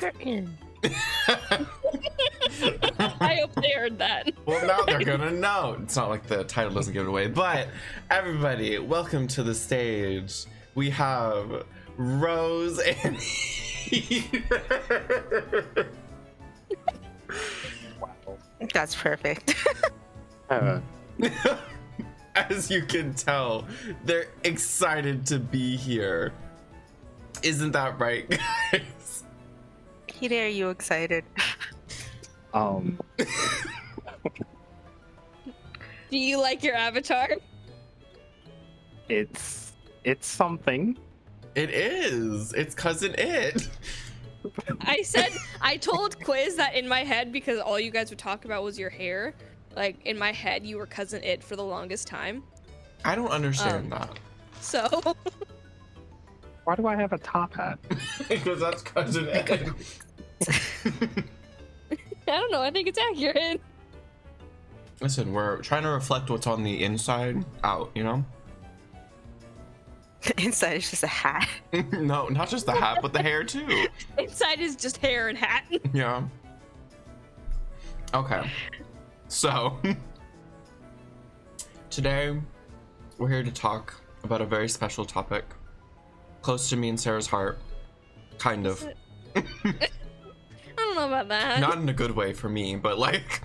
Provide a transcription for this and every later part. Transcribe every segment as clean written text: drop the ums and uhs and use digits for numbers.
curtain. I hope they heard that. Well, now they're gonna know. It's not like the title doesn't give it away, but everybody, welcome to the stage. We have Rose and Wow. That's perfect. as you can tell, they're excited to be here. Isn't that right, guys? Hide, are you excited? Do you like your avatar? It's something. It is. It's cousin It. I told Quiz that in my head, because all you guys would talk about was your hair. Like, in my head, you were cousin It for the longest time. I don't understand that. So, Why do I have a top hat? Because that's cousin It. I don't know, I think it's accurate. Listen, we're trying to reflect what's on the inside out, you know? Inside is just a hat. No, not just the hat, but the hair too. Inside is just hair and hat. Yeah. Okay. So, today we're here to talk about a very special topic. Close to me and Sarah's heart. Kind of. I don't know about that. Not in a good way for me, but like.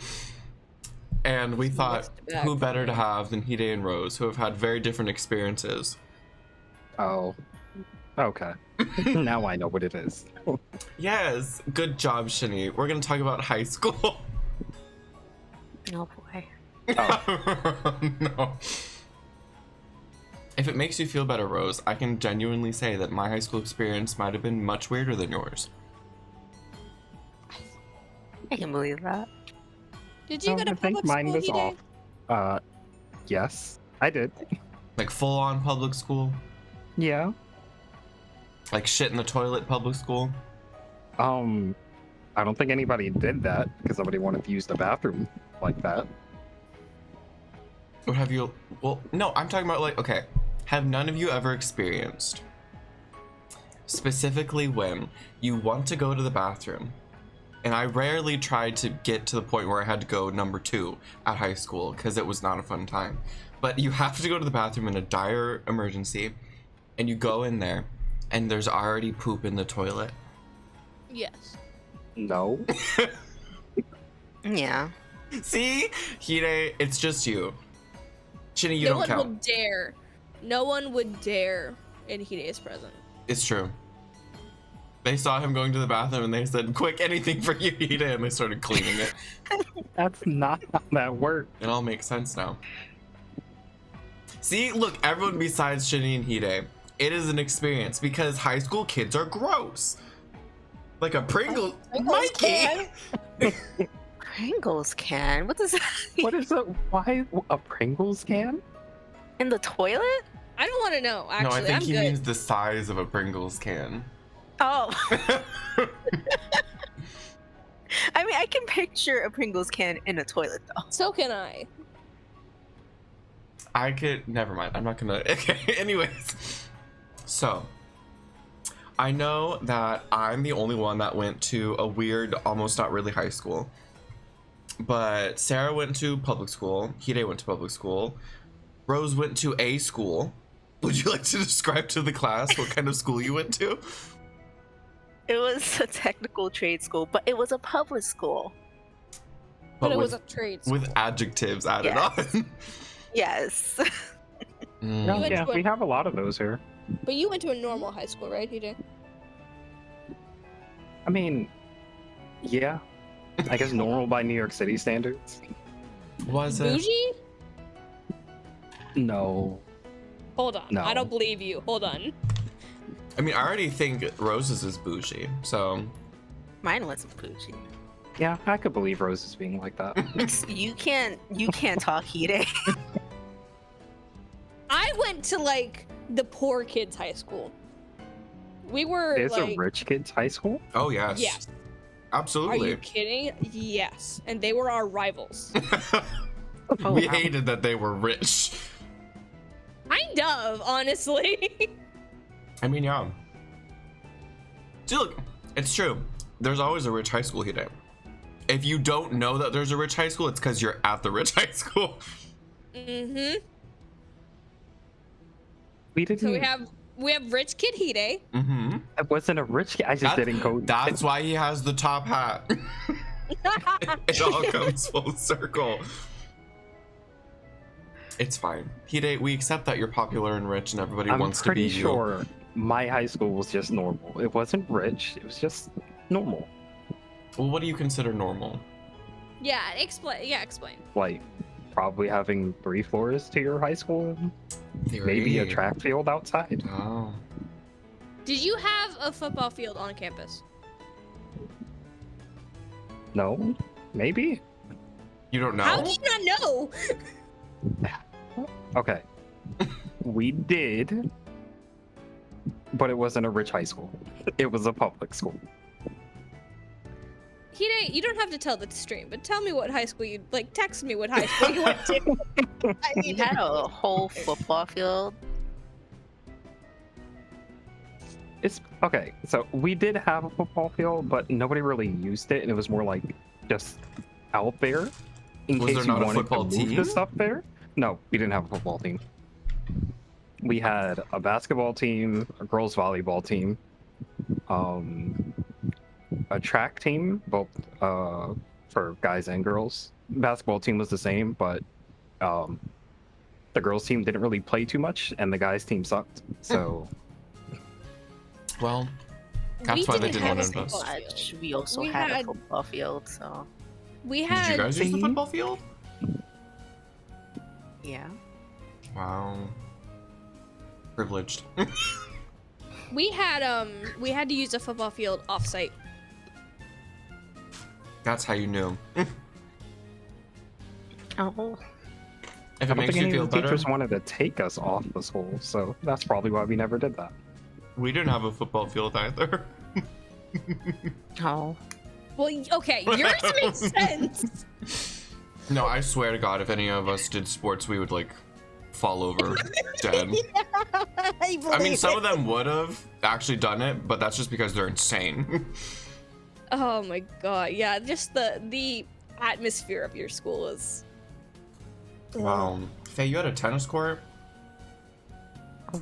And we thought, who better to have than Hide and Rose, who have had very different experiences. Oh. Okay. Now I know what it is. Yes, good job, Shini. We're gonna talk about high school. Oh boy. No. If it makes you feel better, Rose, I can genuinely say that my high school experience might have been much weirder than yours. I can believe that. Did you go to I think public mine was school, off. Yes, I did. Like full-on public school? Yeah. Like shit in the toilet public school? I don't think anybody did that because nobody wanted to use the bathroom like that. Or have you... Well, no, I'm talking about like, okay. Have none of you ever experienced, specifically when you want to go to the bathroom, and I rarely tried to get to the point where I had to go number 2 at high school because it was not a fun time. But you have to go to the bathroom in a dire emergency, and you go in there, and there's already poop in the toilet. Yes. No. Yeah. See? Hide, it's just you. Shinny, you No don't one count. would dare. No one would dare in Hide's presence. It's true. They saw him going to the bathroom and they said, quick, anything for you, Hide, and they started cleaning it. That's not how that works. It all makes sense now. See, look, everyone besides Shinny and Hide, it is an experience because high school kids are gross. Like a Pringle. Mikey! Pringles can? What does that mean? What is it? Why a Pringles can? In the toilet? I don't want to know, actually. No, I think I'm he good. means the size of a Pringles can. Oh. I mean, I can picture a Pringles can in a toilet, though. So can I. I could, never mind. I'm not gonna, okay, anyways. So, I know that I'm the only one that went to a weird, almost not really high school. But Sarah went to public school. Hide went to public school. Rose went to a school. Would you like to describe to the class what kind of school you went to? It was a technical trade school, but it was a public school. But it with, was a trade school. with adjectives added Yes. on. Yes. Mm. No, went yeah, to a- we have a lot of those here. But you went to a normal high school, right, Hide? I mean, yeah. I guess normal by New York City standards. Was it? Bougie? No. Hold on. No. I don't believe you. Hold on. I mean, I already think Rose's is bougie, so. Mine wasn't bougie. Yeah, I could believe Rose is being like that. You can't talk Hide. I went to, like, the poor kids' high school. We were, There's like... a rich kid's high school? Oh, yes. Yes. Are Absolutely. you kidding? Yes. And they were our rivals. Oh, We wow. hated that they were rich. Kind of, honestly. I mean, yeah. See, look, it's true. there's always a rich high school here. If you don't know that there's a rich high school, it's because you're at the rich high school. Mm-hmm. We didn't. So we have rich kid Hide. Mm-hmm. I wasn't a rich kid. I just didn't go. That's why he has the top hat. It all comes full circle. It's fine. Hide, we accept that you're popular and rich and everybody I'm wants to be pretty you. sure my high school was just normal. It wasn't rich. It was just normal. Well, what do you consider normal? Yeah, explain. Like probably having 3 floors to your high school. Maybe a Theory. track field outside. Oh. Did you have a football field on campus? No, maybe. You don't know? How do you not know? Okay, we did, but it wasn't a rich high school. It was a public school. Hide, you don't have to tell the stream, but tell me what high school you like. Text me what high school you went to. I We need had to a whole football field. It's okay. So we did have a football field, but nobody really used it, and it was more like just out there in Was case there you not a wanted to football move team? the stuff there. No, we didn't have a football team. We had a basketball team, a girls volleyball team, a track team, both for guys and girls. Basketball team was the same, but the girls team didn't really play too much, and the guys team sucked. So Well, that's why they didn't have want a to invest. football Much. field. We also We had a had- football field, so We Did had you guys use the See? football field? yeah. Wow. Privileged. we had to use a football field offsite. That's how you knew. Oh, If I it don't makes think you any feel of the better, teachers wanted to take us off the school, so that's probably why we never did that. we didn't have a football field either. oh. Well, okay, yours makes sense. No, I swear to God, if any of us did sports, we would like fall over dead. I mean, some of them would have actually done it, but that's just because they're insane. Oh my god, yeah, just the atmosphere of your school is. Wow. Faye, you had a tennis court?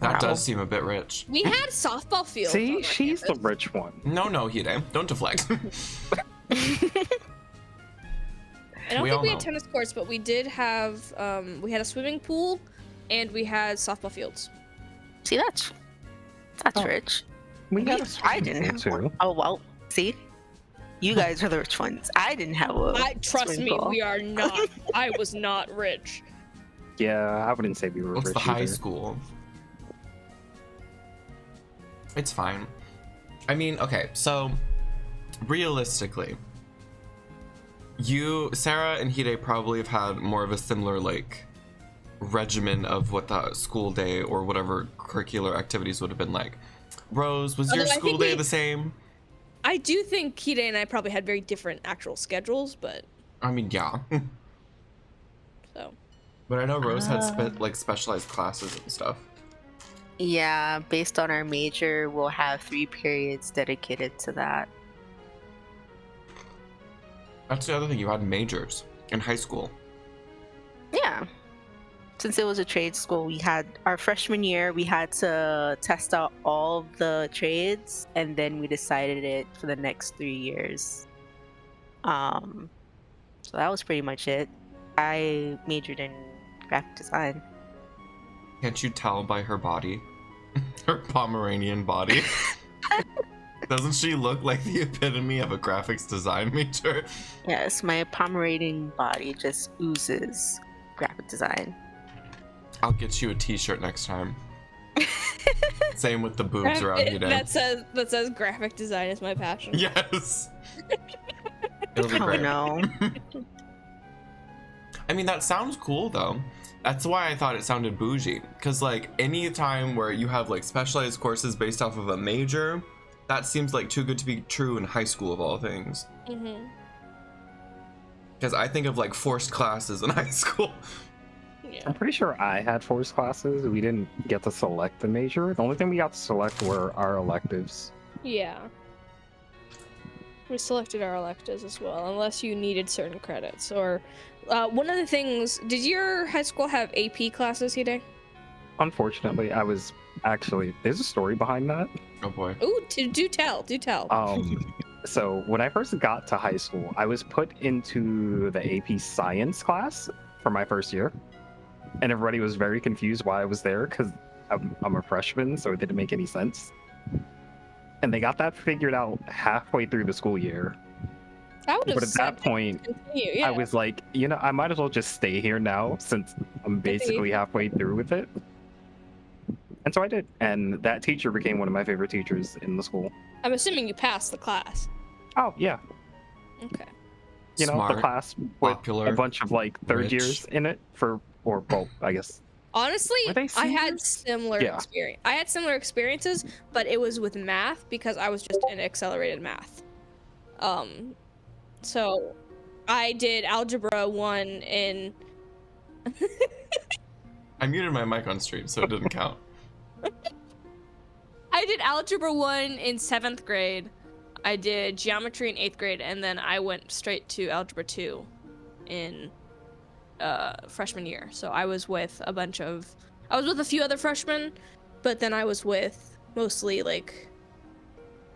That does seem a bit rich. We had softball fields. on See, our she's the campus. rich one. No, Hide. Don't deflect. I don't We think all we had know. tennis courts, but we did have we had a swimming pool and we had softball fields. See, that's Oh. rich. We had a I swimming didn't have pool, one. too. Oh well. See, you guys are the rich ones. I didn't have a. Trust swimming me, pool. we are not. I was not rich. Yeah, I wouldn't say we were What's rich the high either. school? It's fine. I mean, okay, so realistically, Sarah and Hide probably have had more of a similar like regimen of what the school day or whatever curricular activities would have been like. Rose, was your Although I school think day we- the same? I do think Hide and I probably had very different actual schedules, but I mean, yeah. so But I know Rose had like specialized classes and stuff. Yeah, based on our major, we'll have 3 periods dedicated to that. That's the other thing, you had majors in high school. Yeah. Since it was a trade school, we had our freshman year, we had to test out all of the trades, and then we decided it for the next 3 years. So that was pretty much it. I majored in graphic design. Can't you tell by her body? Her Pomeranian body. Doesn't she look like the epitome of a graphics design major? Yes, my Pomeranian body just oozes graphic design. I'll get you a t-shirt next time. Same with the boobs around you, that says graphic design is my passion. Yes. It'll be Oh great. no. I mean, that sounds cool though. That's why I thought it sounded bougie. Because like any time where you have like specialized courses based off of a major, that seems like too good to be true in high school of all things. Mm-hmm. Because I think of like forced classes in high school. Yeah. I'm pretty sure I had forced classes. We didn't get to select the major. The only thing we got to select were our electives. Yeah. We selected our electives as well, unless you needed certain credits. Or one of the things, did your high school have AP classes, Hide? Unfortunately, I was actually, there's a story behind that. Oh boy. Ooh, do tell. So when I first got to high school, I was put into the AP science class for my first year, and everybody was very confused why I was there because I'm a freshman, so it didn't make any sense. And they got that figured out halfway through the school year. I would have But at that point, continue, yeah. I was like, you know, I might as well just stay here now since I'm basically halfway through with it. And so I did. And that teacher became one of my favorite teachers in the school. I'm assuming you passed the class. Oh, yeah. Okay. You know, Smart, the class with popular, a bunch of like third rich. years in it well, I guess. Honestly, Were they I had seniors? similar Yeah. experience. I had similar experiences, but it was with math because I was just in accelerated math. So I did algebra 1 in I muted my mic on stream, so it didn't count. I did algebra 1 in 7th grade. I did geometry in 8th grade, and then I went straight to algebra 2 in freshman year. So I was with a few other freshmen, but then I was with mostly like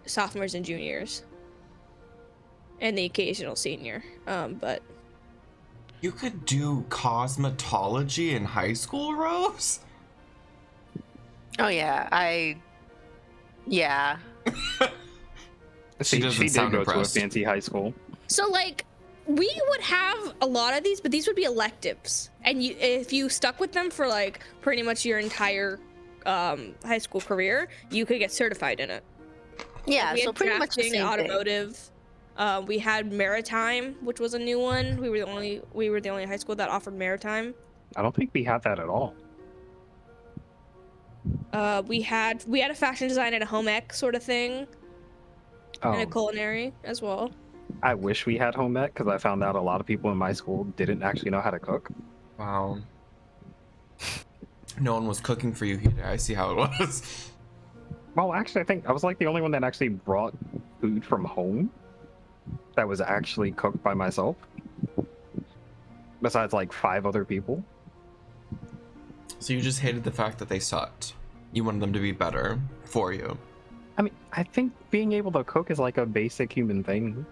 sophomores and juniors and the occasional senior. But You could do cosmetology in high school, Rose? Oh yeah, yeah. She doesn't She sound did go impressed. to a fancy high school. so like we would have a lot of these, but these would be electives, and if you stuck with them for like pretty much your entire high school career, you could get certified in it. Yeah, We so had pretty much the drafting, same thing. automotive. We had maritime, which was a new one. We were the only high school that offered maritime. I don't think we had that at all. We had a fashion design and a home ec sort of thing, and a culinary as well. I wish we had home ec because I found out a lot of people in my school didn't actually know how to cook. Wow. No one was cooking for you, Hide. I see how it was. Well, actually, I think I was like the only one that actually brought food from home that was actually cooked by myself. Besides like 5 other people. So you just hated the fact that they sucked. You wanted them to be better for you. I mean, I think being able to cook is like a basic human thing.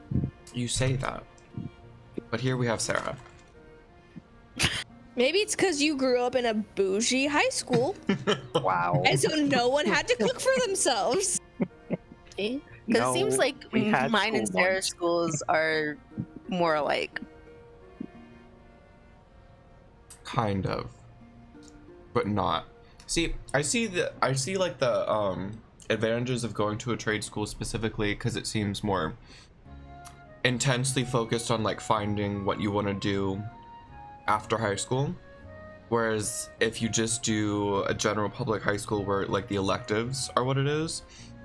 You say that. But here we have Sarah. Maybe it's because you grew up in a bougie high school, Wow. and so no one had to cook for themselves. Because No, it seems like we had mine and school Sarah's lunch. schools are more alike. Kind of. But not. See, I see like the advantages of going to a trade school specifically because it seems more intensely focused on like finding what you want to do after high school. Whereas if you just do a general public high school where like the electives are what it is,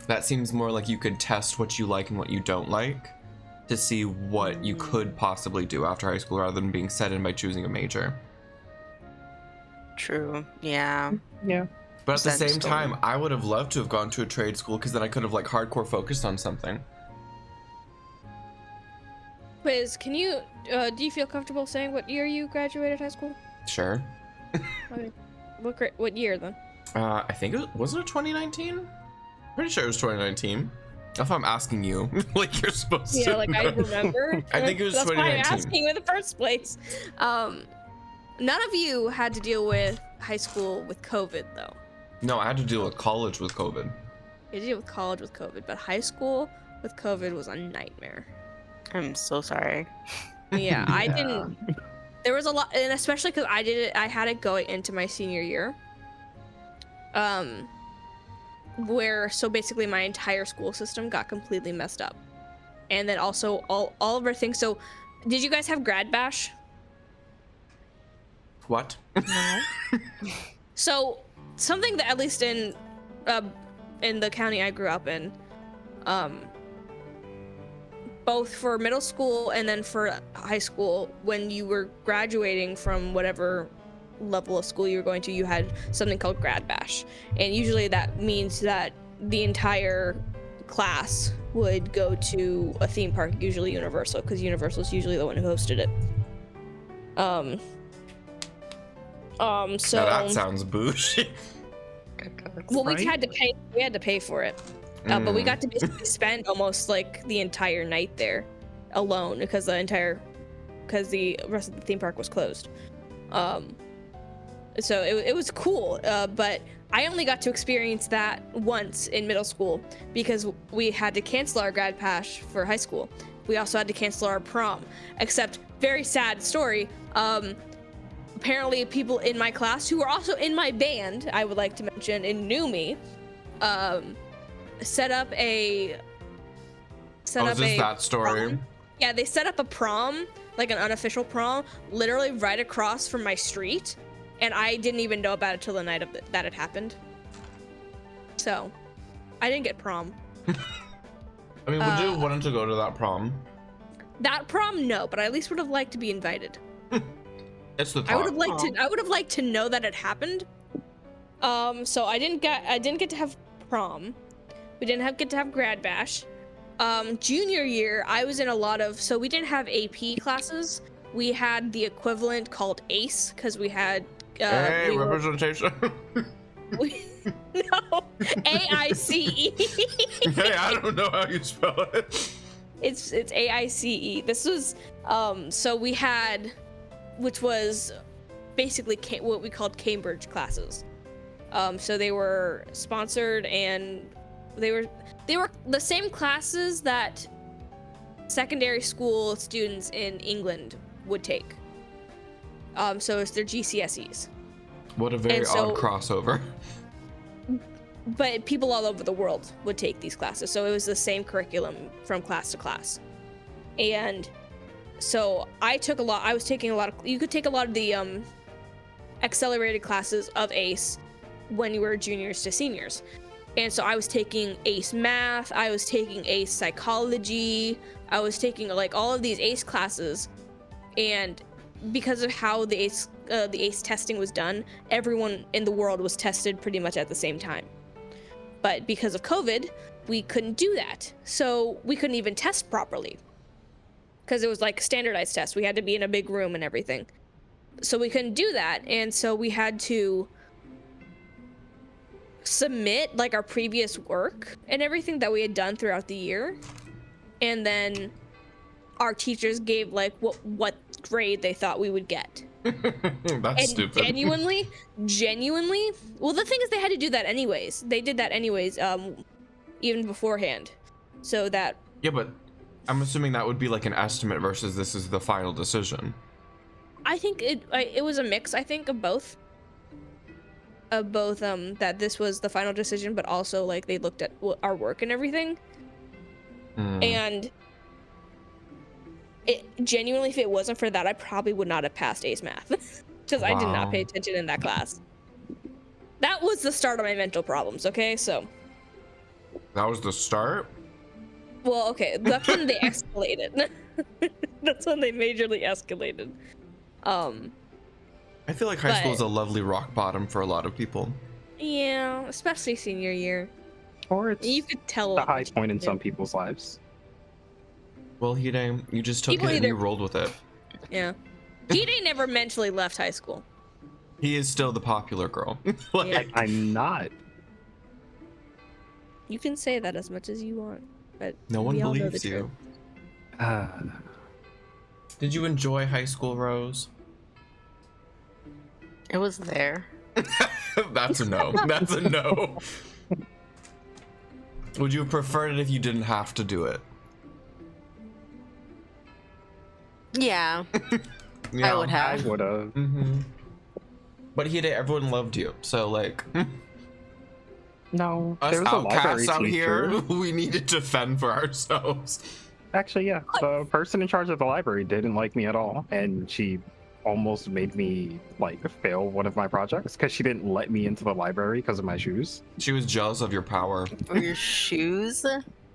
that seems more like you could test what you like and what you don't like to see what you could possibly do after high school rather than being set in by choosing a major. True. Yeah. Yeah. But at the Same same story. time, I would have loved to have gone to a trade school because then I could have like hardcore focused on something. Quiz, can you do you feel comfortable saying what year you graduated high school? Sure. Okay. What year then? I think wasn't it 2019? Pretty sure it was 2019. If I'm asking you, like you're supposed to. Yeah, like I know. remember. I think it was That's why I'm 2019. asking you in the first place. None of you had to deal with high school with COVID though. No, I had to deal with college with COVID. You had to deal with college with COVID, but high school with COVID was a nightmare. I'm so sorry. Yeah, I Yeah. didn't. There was a lot, and especially because I did it. I had it going into my senior year. So basically my entire school system got completely messed up, and then also all of our things. So, did you guys have grad bash? What? So something that at least in the county I grew up in, both for middle school and then for high school, when you were graduating from whatever level of school you were going to, you had something called grad bash, and usually that means that the entire class would go to a theme park, usually Universal, because Universal's usually the one who hosted it. So Now that sounds bougie. well, we Right? had to pay. We had to pay for it, but we Mm. got to basically spend almost like the entire night there, alone, because the rest of the theme park was closed. So it was cool, but I only got to experience that once in middle school because we had to cancel our grad pass for high school. We also had to cancel our prom, except very sad story. Apparently people in my class who were also in my band, I would like to mention, and knew me, set up a Is this that story? prom. Yeah, they set up a prom, like an unofficial prom, literally right across from my street, and I didn't even know about it till the night of that it happened. So, I didn't get prom. I mean, would you want to go to that prom? That prom, no, but I at least would have liked to be invited. It's the I would thought. have liked to. I would have liked to know that it happened. So I didn't get to have prom. We didn't get to have grad bash. Junior year, I was in a lot of. So we didn't have AP classes. We had the equivalent called ACE because we had. Hey, we were- representation. no, AICE. Hey, I don't know how you spell it. It's AICE. This was so we had, which was basically what we called Cambridge classes. So they were sponsored and they were the same classes that secondary school students in England would take. So it's their GCSEs. What a very And so- odd crossover. But people all over the world would take these classes, so it was the same curriculum from class to class. And so I was taking a lot of, you could take a lot of the accelerated classes of ACE when you were juniors to seniors. And so I was taking ACE math, I was taking ACE psychology, I was taking like all of these ACE classes, and because of how the ACE testing was done, everyone in the world was tested pretty much at the same time. But because of COVID, we couldn't do that. So we couldn't even test properly. Because it was like a standardized test. We had to be in a big room and everything. So we couldn't do that. And so we had to submit like our previous work and everything that we had done throughout the year. And then our teachers gave like what grade they thought we would get. That's And stupid. genuinely, well, the thing is they had to do that anyways. They did that anyways, even beforehand. So that, Yeah, but I'm assuming that would be like an estimate versus this is the final decision. I think it was a mix, I think, of both. That this was the final decision, but also like they looked at our work and everything. Hmm. And it genuinely, if it wasn't for that, I probably would not have passed ACE math because I did Wow. not pay attention in that class. That was the start of my mental problems. Okay, so That was the start? well, okay, that's when they escalated. That's when they majorly escalated. I feel like high school But- is a lovely rock bottom for a lot of people. Yeah, especially senior year. Or it's You could tell a the lot high more point in changes. some people's lives. Well, Hide, you just took People it and you either- rolled with it. Yeah, Hide never mentally left high school. He is still the popular girl. Like, Yeah. I'm not. You can say that as much as you want, but no one we all know believes the you. truth. Did you enjoy high school, Rose? It was there. That's a no. That's a no. Would you have preferred it if you didn't have to do it? Yeah, Yeah. I would I have. would have. Mm-hmm. But Hide, everyone loved you. So, like, No, us there was a library outcasts out teacher. here, we needed to fend for ourselves. Actually, yeah, the person in charge of the library didn't like me at all, and she almost made me like fail one of my projects because she didn't let me into the library because of my shoes. She was jealous of your power. Or your shoes.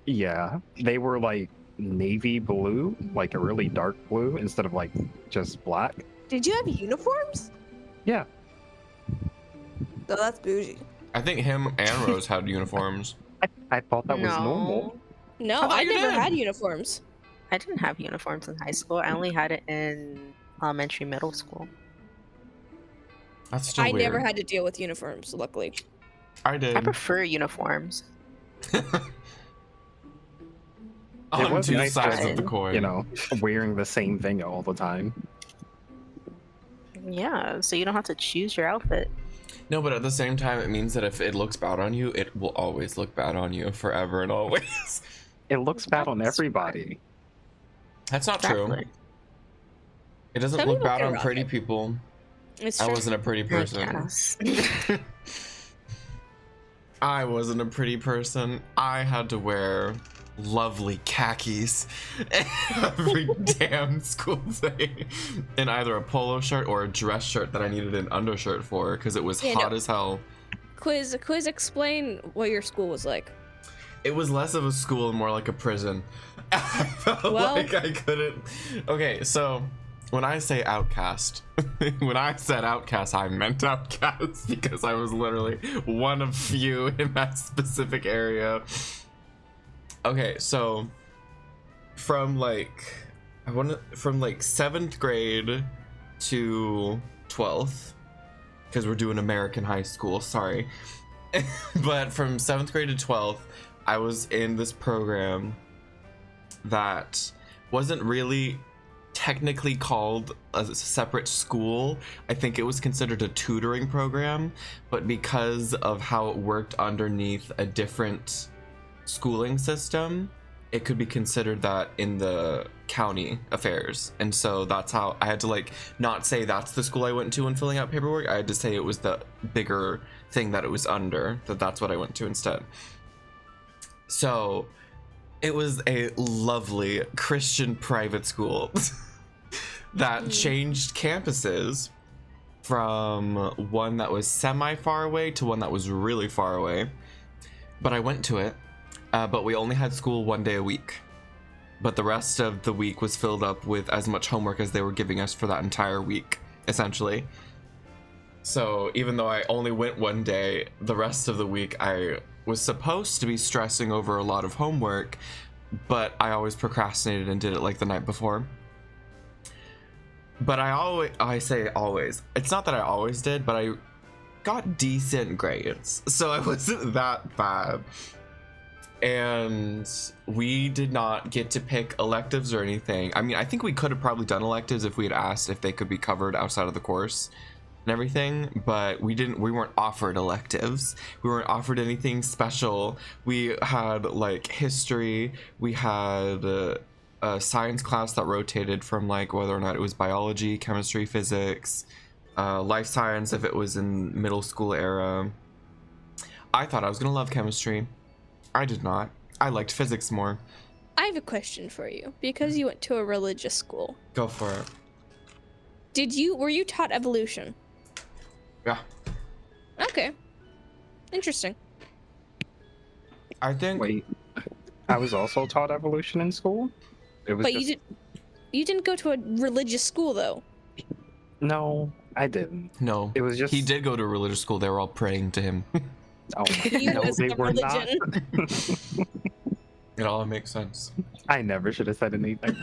Yeah, they were like navy blue, like a really dark blue instead of like just black. Did you have uniforms? Yeah, Oh, that's bougie. I think him and Rose had uniforms. I thought that was normal. No, I thought I you never did. had uniforms. I didn't have uniforms in high school. I only had it in elementary, middle school. That's still I weird. never had to deal with uniforms, luckily. I did. I prefer uniforms. On was two nice sides to, of the coin. You know, wearing the same thing all the time. Yeah, so you don't have to choose your outfit. No, but at the same time, it means that if it looks bad on you, it will always look bad on you forever and always. It looks bad on That's everybody. That's not true. Exactly. It doesn't Some look people bad can on rock pretty it. people. It's I true. wasn't a pretty person. Yes. I wasn't a pretty person. I had to wear lovely khakis every damn school day in either a polo shirt or a dress shirt that I needed an undershirt for because it was Yeah, hot no. as hell. Quiz, explain what your school was like. It was less of a school and more like a prison. I felt Well- like I couldn't. Okay, so when I say outcast, when I said outcast, I meant outcast because I was literally one of few in that specific area. Okay, so from like from like 7th grade to 12th, because we're doing American high school, sorry. But from 7th grade to 12th, I was in this program that wasn't really technically called a separate school. I think it was considered a tutoring program, but because of how it worked underneath a different schooling system, it could be considered that in the county affairs. And so that's how I had to like not say that's the school I went to when filling out paperwork. I had to say it was the bigger thing that it was under, that's what I went to instead. So it was a lovely Christian private school that changed campuses from one that was semi far away to one that was really far away. But I went to it, but we only had school one day a week. But the rest of the week was filled up with as much homework as they were giving us for that entire week, essentially. So even though I only went one day, the rest of the week I was supposed to be stressing over a lot of homework, but I always procrastinated and did it like the night before. But I say always. It's not that I always did, but I got decent grades. So I wasn't that bad. And we did not get to pick electives or anything. I mean, I think we could have probably done electives if we had asked if they could be covered outside of the course and everything, but we weren't offered electives. We weren't offered anything special. We had like history, we had a science class that rotated from like whether or not it was biology, chemistry, physics, life science if it was in middle school era. I thought I was gonna love chemistry. I did not. I liked physics more. I have a question for you because you went to a religious school. Go for it. Were you taught evolution? Yeah. Okay. Interesting. I think Wait, I was also taught evolution in school. It was But just, you didn't go to a religious school though. no, I didn't. no. It was just He did go to a religious school. They were all praying to him. Oh, You no, as they the were not. religion. It all makes sense. I never should have said anything.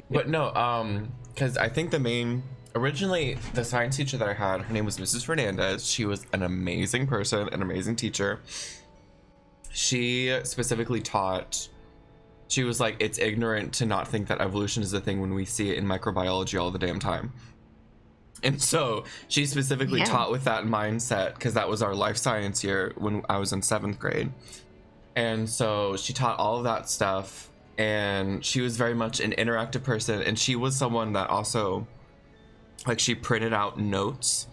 But no, because I think originally the science teacher that I had, her name was Mrs. Fernandez. She was an amazing person, an amazing teacher. She specifically taught, she was like, it's ignorant to not think that evolution is a thing when we see it in microbiology all the damn time. And so she specifically Yeah. taught with that mindset because that was our life science year when I was in 7th grade. And so she taught all of that stuff, and she was very much an interactive person. And she was someone that also, like, she printed out notes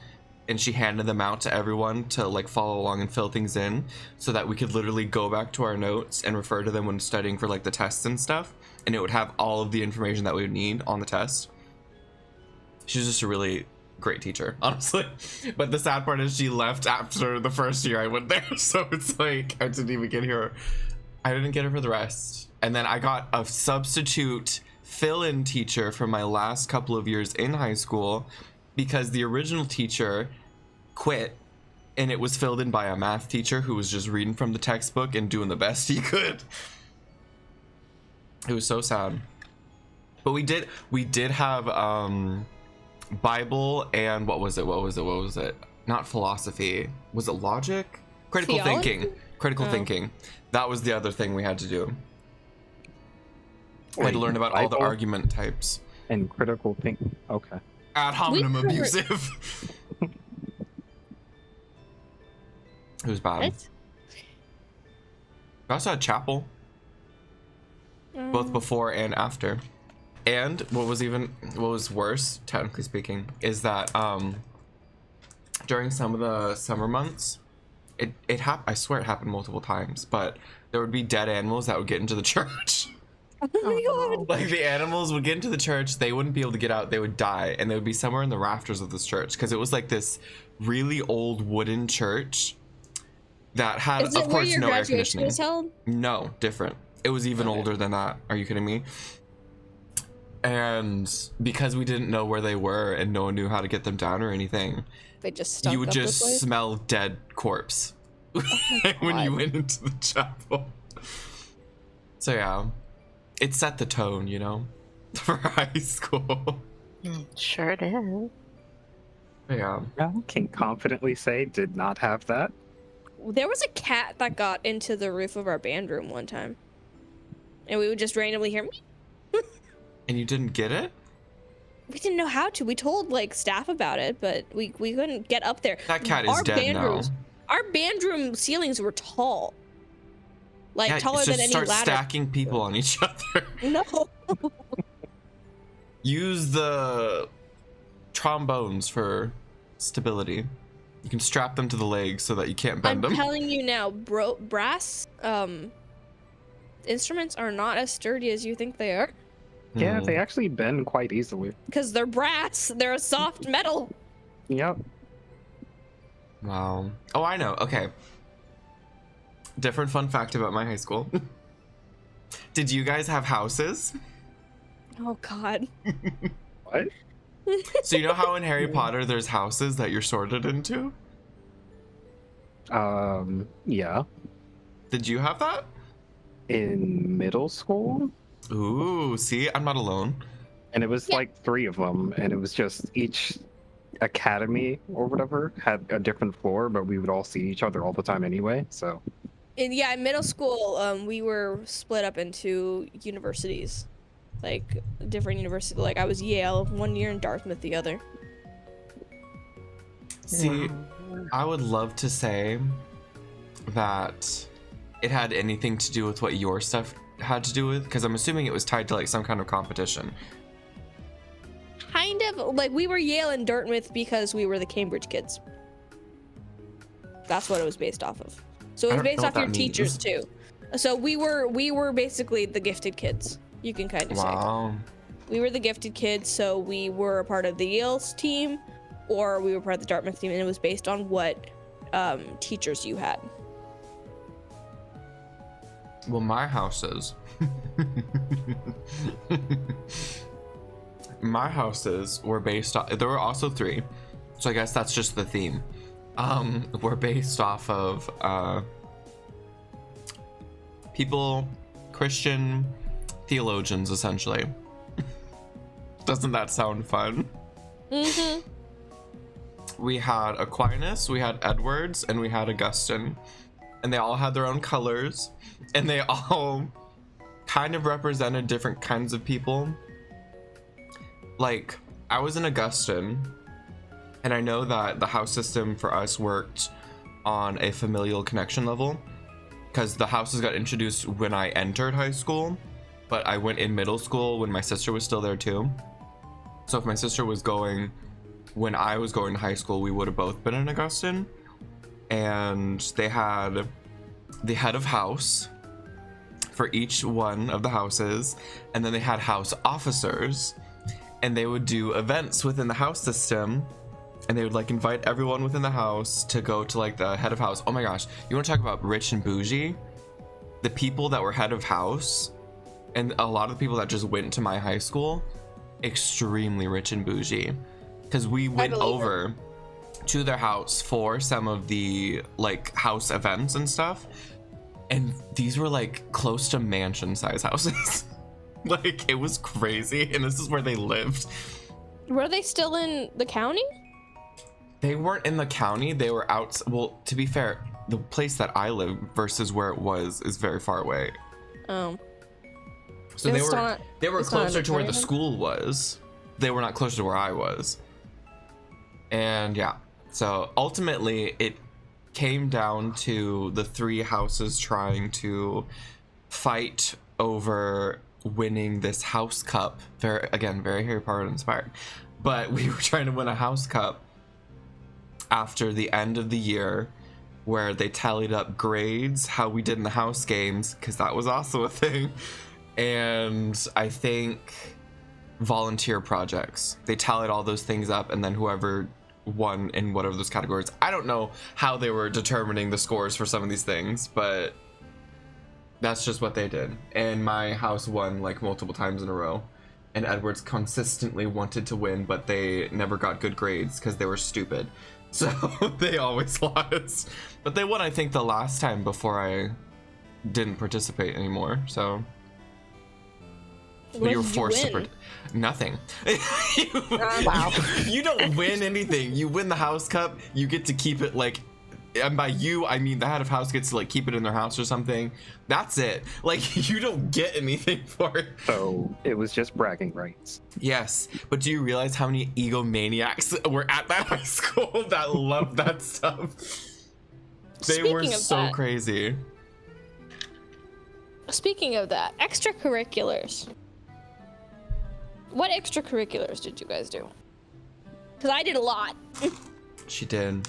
and she handed them out to everyone to like follow along and fill things in so that we could literally go back to our notes and refer to them when studying for like the tests and stuff. And it would have all of the information that we would need on the test. She was just a really great teacher, honestly. But the sad part is she left after the first year I went there. So it's like, I didn't even get her. I didn't get her for the rest. And then I got a substitute fill-in teacher for my last couple of years in high school because the original teacher quit and it was filled in by a math teacher who was just reading from the textbook and doing the best he could. It was so sad. But we did have Bible and what was it? Not philosophy. Was it logic? Critical Theology? thinking. Critical thinking. That was the other thing we had to do. We had to learn about all the Bible argument types. and critical thinking. Okay. Ad hominem covered- abusive. It was bad. What? We also had chapel, both before and after. And what was worse, technically speaking, is that during some of the summer months, I swear it happened multiple times, but there would be dead animals that would get into the church. Oh my god. Like the animals would get into the church, they wouldn't be able to get out, they would die, and they would be somewhere in the rafters of this church because it was like this really old wooden church that had, Is it of where course, your no air graduation conditioning. was held? No, different. It was even Okay. older than that. Are you kidding me? And because we didn't know where they were and no one knew how to get them down or anything, They just stunk you would up just the place? smell dead corpse when you went into the chapel. So yeah, it set the tone, you know, for high school. Sure did. Yeah. I can confidently say did not have that. There was a cat that got into the roof of our band room one time. And we would just randomly hear, "Meow." And you didn't get it? We didn't know how to. We told like staff about it, but we couldn't get up there. That cat is Our dead band now. rooms- Our band room ceilings were tall. Like Yeah, taller just than any start ladder. stacking people on each other. No. Use the trombones for stability. You can strap them to the legs so that you can't I'm bend them. telling you now, brass instruments are not as sturdy as you think they are. Yeah, Hmm. they actually bend quite easily. Because they're brass. They're a soft metal. Yep. Wow. Oh, I know. Okay. Different fun fact about my high school. Did you guys have houses? Oh god. What? So you know how in Harry Potter there's houses that you're sorted into? Yeah. Did you have that? In middle school, Ooh, see, I'm not alone. and it was Yeah. like 3 of them, and it was just each academy or whatever had a different floor, but we would all see each other all the time anyway. So In middle school, we were split up into universities. Like different universities. Like I was Yale one year and Dartmouth the other. See, I would love to say that it had anything to do with what your stuff had to do with, because I'm assuming it was tied to like some kind of competition. Kind of like we were Yale and Dartmouth because we were the Cambridge kids. That's what it was based off of. So it I was don't based know off what your that teachers means. too. So we were basically the gifted kids. You can kind of say. Wow. We were the gifted kids, so we were a part of the Yale's team, or we were part of the Dartmouth team, and it was based on what teachers you had. Well, my houses. My houses were based off. There were also 3, so I guess that's just the theme. Were based off of people, Christian theologians, essentially. Doesn't that sound fun? Mm-hmm. We had Aquinas, we had Edwards, and we had Augustine. And they all had their own colors, and they all kind of represented different kinds of people. Like, I was in Augustine, and I know that the house system for us worked on a familial connection level, because the houses got introduced when I entered high school, but I went in middle school when my sister was still there too. So if my sister was going when I was going to high school, we would have both been in Augustine. And they had the head of house for each one of the houses, and then they had house officers, and they would do events within the house system, and they would like invite everyone within the house to go to like the head of house. Oh my gosh, you want to talk about rich and bougie? The people that were head of house, and a lot of the people that just went to my high school, extremely rich and bougie, because we went believe it. over to their house for some of the like house events and stuff, and these were like close to mansion size houses. Like it was crazy, and this is where they lived. Were they still in the county? They weren't in the county, they were out. Well, to be fair, the place that I live versus where it was is very far away. Oh. So It's they were not- they were it's not in closer the to where the county then? school was. They were not closer to where I was. And yeah, so ultimately it came down to the three houses trying to fight over winning this house cup. Very Harry Potter inspired. But we were trying to win a house cup after the end of the year, where they tallied up grades, how we did in the house games, because that was also a thing. And I think volunteer projects. They tallied all those things up, and then whoever won in whatever those categories. I don't know how they were determining the scores for some of these things, but that's just what they did. And my house won like multiple times in a row. And Edwards consistently wanted to win, but they never got good grades because they were stupid. So they always lost. But they won, I think, the last time before I didn't participate anymore. So What you were did you forced to win? nothing. Wow. You don't win anything. You win the house cup. You get to keep it like, and by you I mean the head of house gets to like keep it in their house or something. That's it. Like you don't get anything for it. So it was just bragging rights. Yes, but do you realize how many egomaniacs were at that high school that loved that stuff? They were Speaking of so that- crazy. Speaking of that, extracurriculars. What extracurriculars did you guys do? Because I did a lot. She did.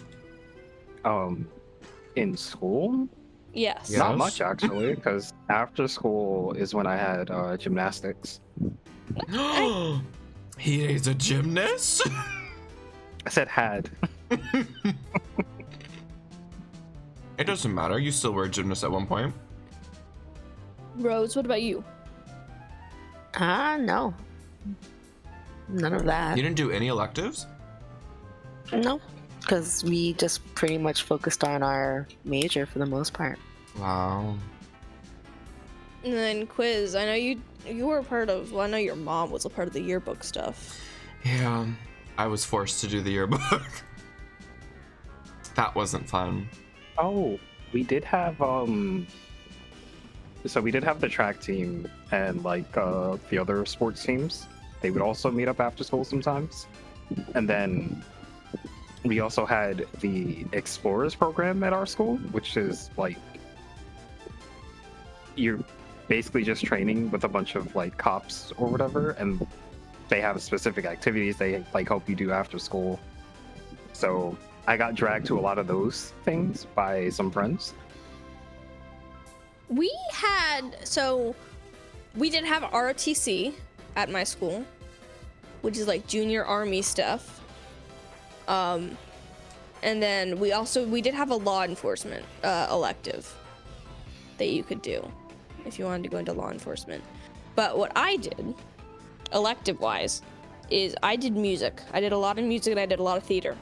In school, Yes. Yeah. not Yes. much actually, because after school is when I had gymnastics. He is a gymnast? I said had. It doesn't matter. You still were a gymnast at one point. Rose, what about you? No. None of that. You didn't do any electives? No. Because we just pretty much focused on our major for the most part. Wow. And then quiz. I know you were a part of. Well, I know your mom was a part of the yearbook stuff. Yeah, I was forced to do the yearbook. That wasn't fun. Oh, we did have so we did have the track team and like the other sports teams. They would also meet up after school sometimes. And then we also had the Explorers program at our school, which is like you're basically just training with a bunch of like cops or whatever, and they have specific activities they like help you do after school. So I got dragged to a lot of those things by some friends. We did have ROTC at my school, which is like junior army stuff. And then we did have a law enforcement elective that you could do if you wanted to go into law enforcement. But what I did, elective wise, is I did music. I did a lot of music and I did a lot of theater.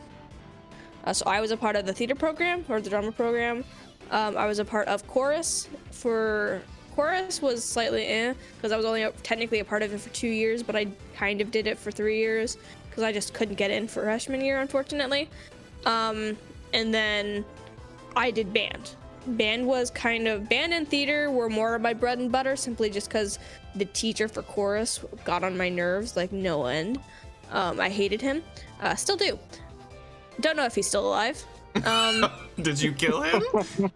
So I was a part of the theater program or the drama program. I was a part of chorus. Chorus was slightly because I was only technically a part of it for 2 years, but I kind of did it for 3 years because I just couldn't get in for freshman year, unfortunately. And then I did band. Band and theater were more of my bread and butter, simply just because the teacher for chorus got on my nerves like no end. I hated him. Still do. Don't know if he's still alive. Did you kill him?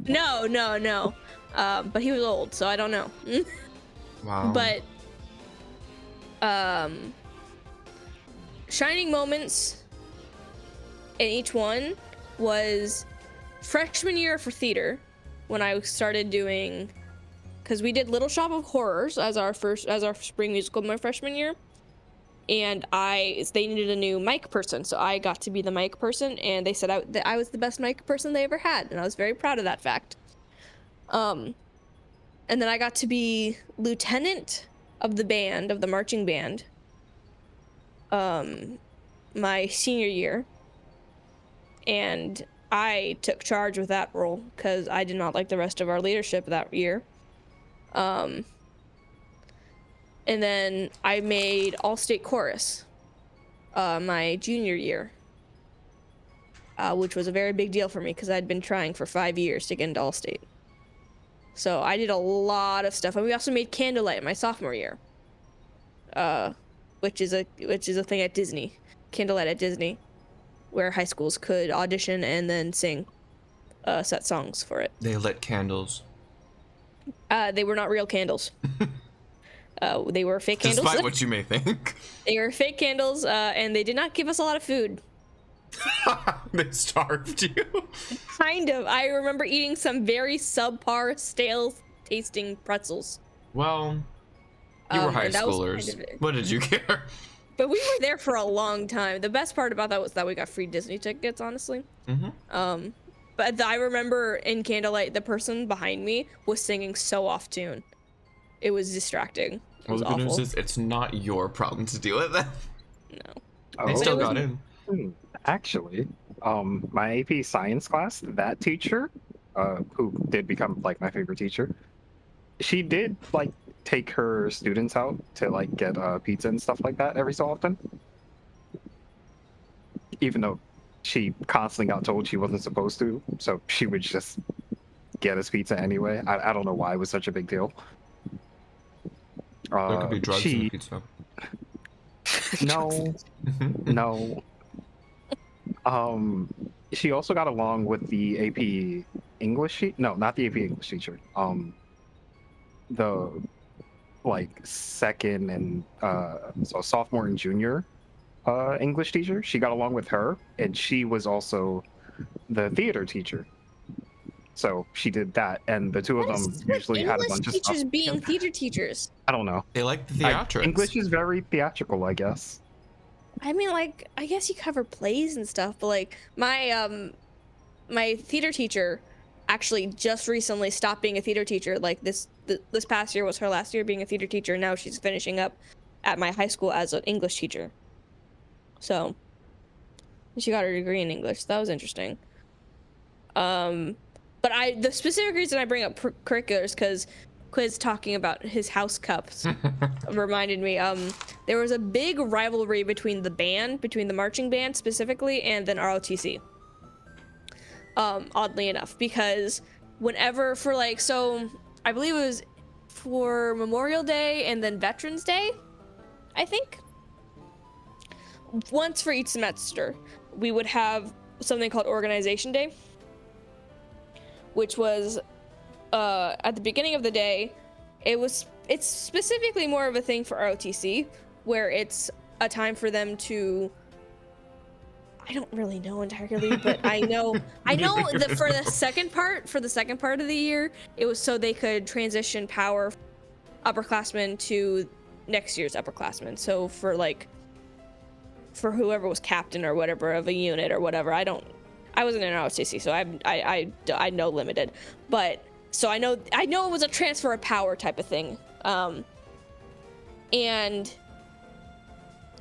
No. But he was old, so I don't know. Wow. But shining moments in each one was freshman year for theater, when I started doing, because we did Little Shop of Horrors as our spring musical my freshman year, and they needed a new mic person, so I got to be the mic person, and they said that I was the best mic person they ever had, and I was very proud of that fact. And then I got to be lieutenant of the marching band, my senior year, and I took charge with that role because I did not like the rest of our leadership that year. And then I made all-state chorus my junior year, which was a very big deal for me because I'd been trying for 5 years to get into all-state. So I did a lot of stuff, and we also made Candlelight my sophomore year, which is a thing at Disney, Candlelight at Disney, where high schools could audition and then sing set songs for it. They lit candles. They were not real candles. They were fake candles. Despite what you may think. They were fake candles, and they did not give us a lot of food. They starved you. Kind of. I remember eating some very subpar, stale-tasting pretzels. Well, you were high and that was schoolers. kind of it. What did you care? But we were there for a long time. The best part about that was that we got free Disney tickets, honestly. Mm-hmm. But I remember in Candlelight, the person behind me was singing so off tune. It was distracting. It Well, was the good awful. news is it's not your problem to deal with that. No. They Oh. still But it got was- in. Actually, my AP science class, that teacher, who did become like my favorite teacher, she did like take her students out to like get pizza and stuff like that every so often. Even though she constantly got told she wasn't supposed to, so she would just get us pizza anyway. I don't know why it was such a big deal. There could be drugs in the pizza. No, no. She also got along with the AP English no, not the AP English teacher. The like second and so sophomore and junior English teacher. She got along with her, and she was also the theater teacher. So she did that, and the two of them usually had a bunch of teachers stuff. being theater teachers. I don't know. They like the theatrics. English is very theatrical, I guess. I mean, like, I guess you cover plays and stuff, but like my my theater teacher actually just recently stopped being a theater teacher. Like this past year was her last year being a theater teacher. Now she's finishing up at my high school as an English teacher. So she got her degree in English. So that was interesting. But the specific reason I bring up curriculars because Quiz talking about his house cups reminded me. There was a big rivalry between the marching band specifically, and then ROTC. Oddly enough, because whenever so I believe it was for Memorial Day and then Veterans Day, I think. Once for each semester, we would have something called Organization Day, which was at the beginning of the day. It's specifically more of a thing for ROTC, where it's a time for them to, I don't really know entirely, but I know that for the second part of the year, it was so they could transition power upperclassmen to next year's upperclassmen. So for whoever was captain or whatever of a unit or whatever, I wasn't in ROTC, so I know limited, but so I know it was a transfer of power type of thing. And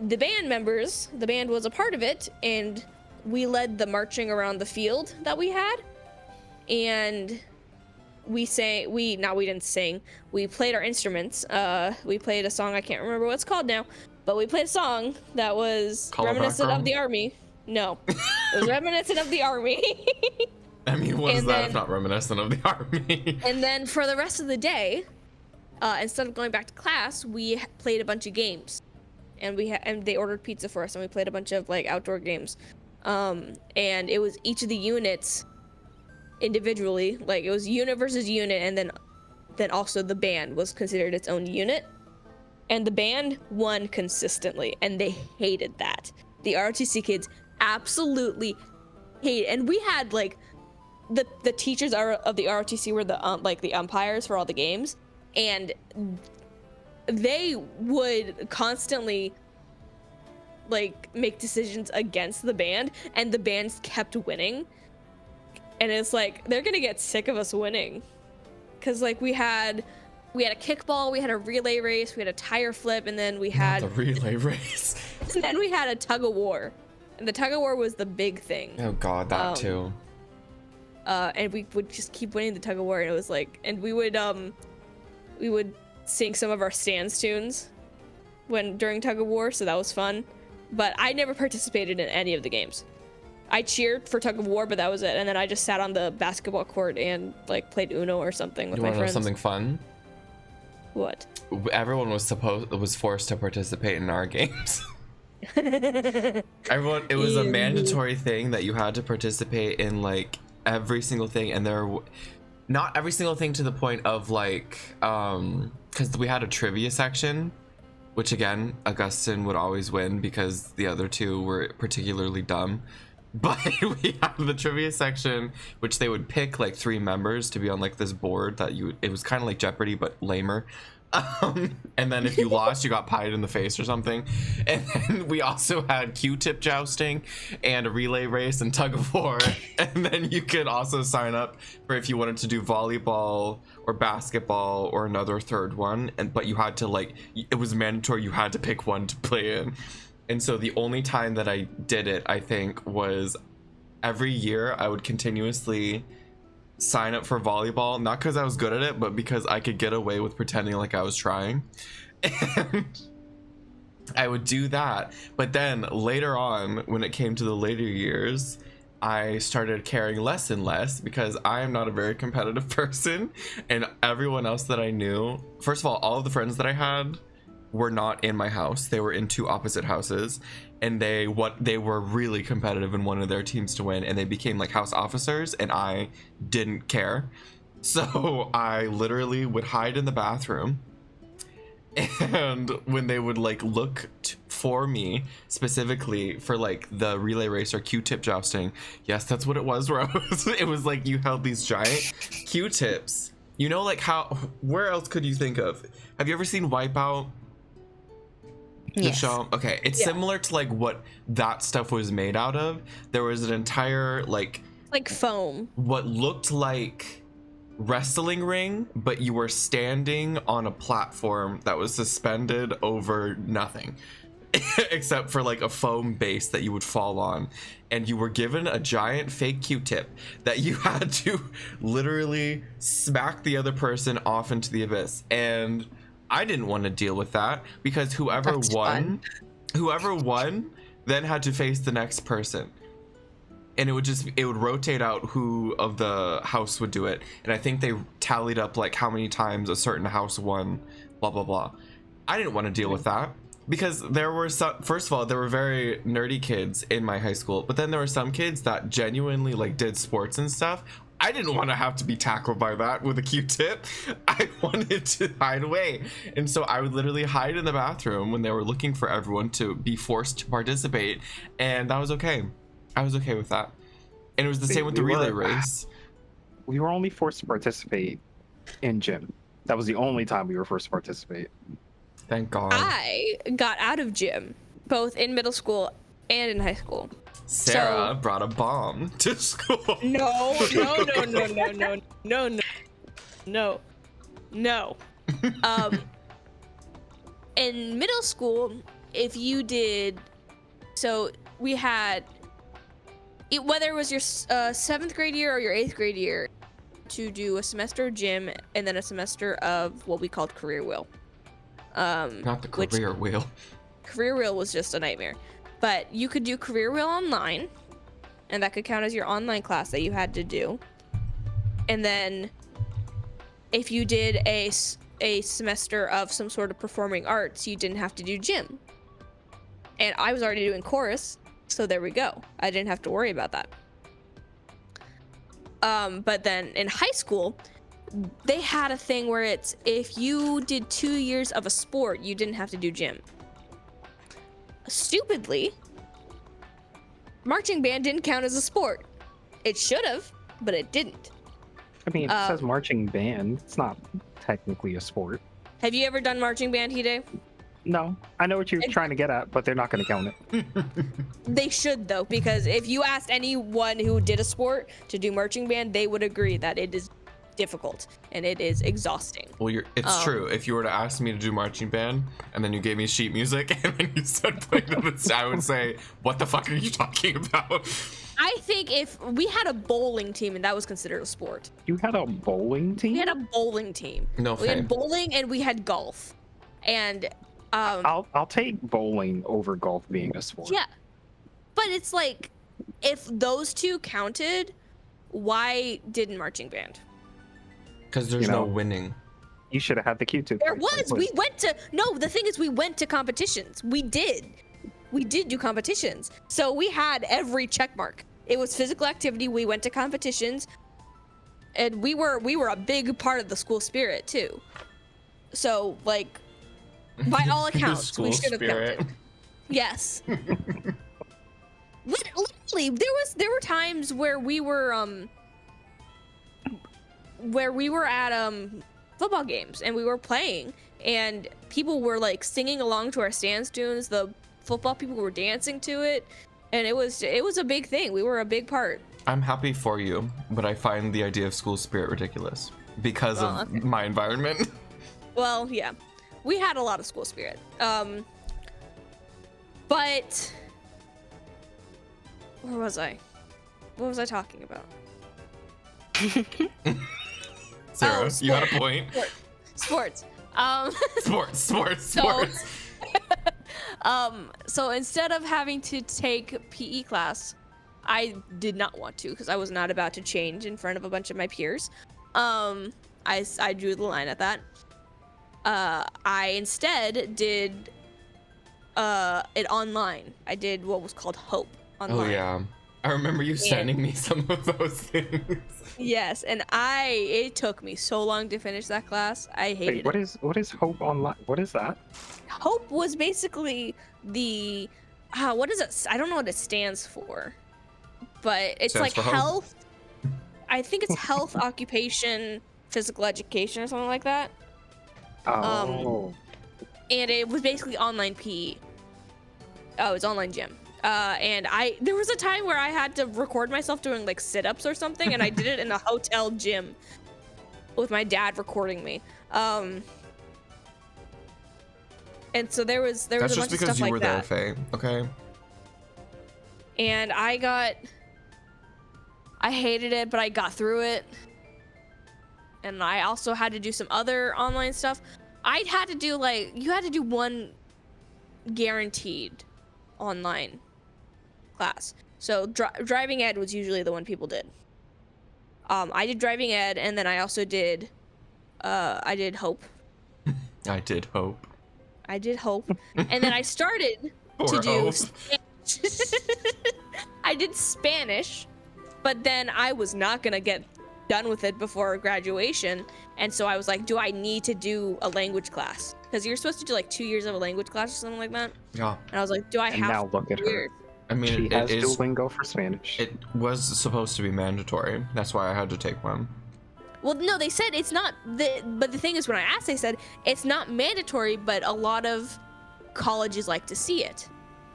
the band was a part of it, and we led the marching around the field that we had, and we didn't sing, we played our instruments. We played a song, I can't remember what it's called now, but we played a song that was reminiscent of the army. No, it was reminiscent of the army. I mean, what is And that then- if not reminiscent of the army? And then for the rest of the day, instead of going back to class, we played a bunch of games, and and they ordered pizza for us, and we played a bunch of like outdoor games. And it was each of the units individually, like it was unit versus unit, and then also the band was considered its own unit, and the band won consistently, and they hated that. The ROTC kids absolutely hate it. And we had like the teachers of the ROTC were the umpires for all the games, and they would constantly like make decisions against the band, and the bands kept winning. And it's like they're gonna get sick of us winning, because like we had a kickball, we had a relay race, we had a tire flip, and then we had The relay race. and then we had a tug of war. And the tug of war was the big thing. Oh god, that too. And we would just keep winning the tug of war, and it was like, and we would sing some of our stands tunes during tug of war, so that was fun. But I never participated in any of the games. I cheered for tug of war, but that was it. And then I just sat on the basketball court and like played Uno or something with You my want to know friends. something fun? What? Everyone was forced to participate in our games. Everyone, it was a mandatory thing that you had to participate in like every single thing, and not every single thing to the point of like because we had a trivia section, which again Augustin would always win because the other two were particularly dumb. But we had the trivia section, which they would pick like 3 members to be on like this board that it was kind of like Jeopardy but lamer. And then if you lost, you got pied in the face or something. And then we also had Q-tip jousting and a relay race and tug of war. And then you could also sign up for if you wanted to do volleyball or basketball or another third one. But you had to like, it was mandatory. You had to pick one to play in. And so the only time that I did it, I think, was every year I would continuously sign up for volleyball, not because I was good at it, but because I could get away with pretending like I was trying. And I would do that. But then later on, when it came to the later years, I started caring less and less because I am not a very competitive person. And everyone else that I knew, first of all of the friends that I had were not in my house. They were in 2 opposite houses, and they were really competitive and wanted their teams to win, and they became like house officers, and I didn't care. So I literally would hide in the bathroom, and when they would like look for me specifically for like the relay race or Q-tip jousting, yes, that's what it was, Rose. It was like you held these giant Q-tips, you know, like where else could you think of? Have you ever seen Wipeout? The show? Okay, it's similar to like what that stuff was made out of. There was an entire like foam, what looked like wrestling ring, but you were standing on a platform that was suspended over nothing except for like a foam base that you would fall on, and you were given a giant fake Q-tip that you had to literally smack the other person off into the abyss. And I didn't want to deal with that because whoever won then had to face the next person, and it would rotate out who of the house would do it. And I think they tallied up like how many times a certain house won, blah blah blah. I didn't want to deal with that because there were first of all, there were very nerdy kids in my high school, but then there were some kids that genuinely like did sports and stuff. I didn't want to have to be tackled by that with a Q-tip. I wanted to hide away. And so I would literally hide in the bathroom when they were looking for everyone to be forced to participate. And that was okay. I was okay with that. And it was the same with the relay race. We were only forced to participate in gym. That was the only time we were forced to participate. Thank God. I got out of gym, both in middle school and in high school. Sarah brought a bomb to school. No. In middle school, if you did, so we had, whether it was your 7th grade year or your 8th grade year, to do a semester of gym and then a semester of what we called career wheel. Not the career wheel. Career wheel was just a nightmare. But you could do career wheel online, and that could count as your online class that you had to do. And then if you did a semester of some sort of performing arts, you didn't have to do gym. And I was already doing chorus, so there we go. I didn't have to worry about that. But then in high school, they had a thing where it's if you did 2 years of a sport, you didn't have to do gym. Stupidly, marching band didn't count as a sport. It should have, but it didn't. I mean, it says marching band. It's not technically a sport. Have you ever done marching band, Hide? No, I know what you're trying to get at, but they're not going to count it. They should, though, because if you asked anyone who did a sport to do marching band, they would agree that it is difficult and it is exhausting. Well, it's true. If you were to ask me to do marching band and then you gave me sheet music and then you said playing this, I would say, what the fuck are you talking about? I think if we had a bowling team and that was considered a sport. You had a bowling team? We had a bowling team. No, we had bowling and we had golf. And I'll take bowling over golf being a sport. yeah. But it's like, if those two counted, why didn't marching band? Because there's no winning. You should have had the Q2. There was. We went to. No, the thing is, we went to competitions. We did do competitions. So we had every check mark. It was physical activity. We went to competitions, and we were a big part of the school spirit too. So like, by all accounts, we should have counted. Yes. Literally, there were times where we were at football games and we were playing and people were like singing along to our stance tunes. The football people were dancing to it, and it was a big thing. We were a big part. I'm happy for you, but I find the idea of school spirit ridiculous because of my environment. Well, yeah, we had a lot of school spirit. But where was I? What was I talking about? Sarah, you had a point. Sports. Sports. So instead of having to take PE class, I did not want to because I was not about to change in front of a bunch of my peers. I drew the line at that. I instead did it online. I did what was called Hope online. Oh yeah, I remember you sending me some of those things. Yes, and it took me so long to finish that class. I hated it. What is Hope Online? What is that? Hope was basically the what is it? I don't know what it stands for, but it's Stands like for hope. health. I think it's health, occupation, physical education, or something like that. Oh. And it was basically online PE. Oh, it's online gym. And there was a time where I had to record myself doing like sit-ups or something, and I did it in a hotel gym with my dad recording me. And so there was That's a just bunch of because stuff you like were that. there, Faye. Okay. And I hated it, but I got through it. And I also had to do some other online stuff. I had to do you had to do one guaranteed online class. So driving ed was usually the one people did. I did driving ed, and then I also did I did Hope. I did hope. And then I started to do I did Spanish, but then I was not gonna get done with it before graduation, and so I was like, do I need to do a language class? Because you're supposed to do like 2 years of a language class or something like that. Yeah. And I was like, do I And have now look at her. years? I mean, She it has is. Duolingo for Spanish. It was supposed to be mandatory. That's why I had to take one. Well, no, they said it's not. But the thing is, when I asked, they said it's not mandatory, but a lot of colleges like to see it.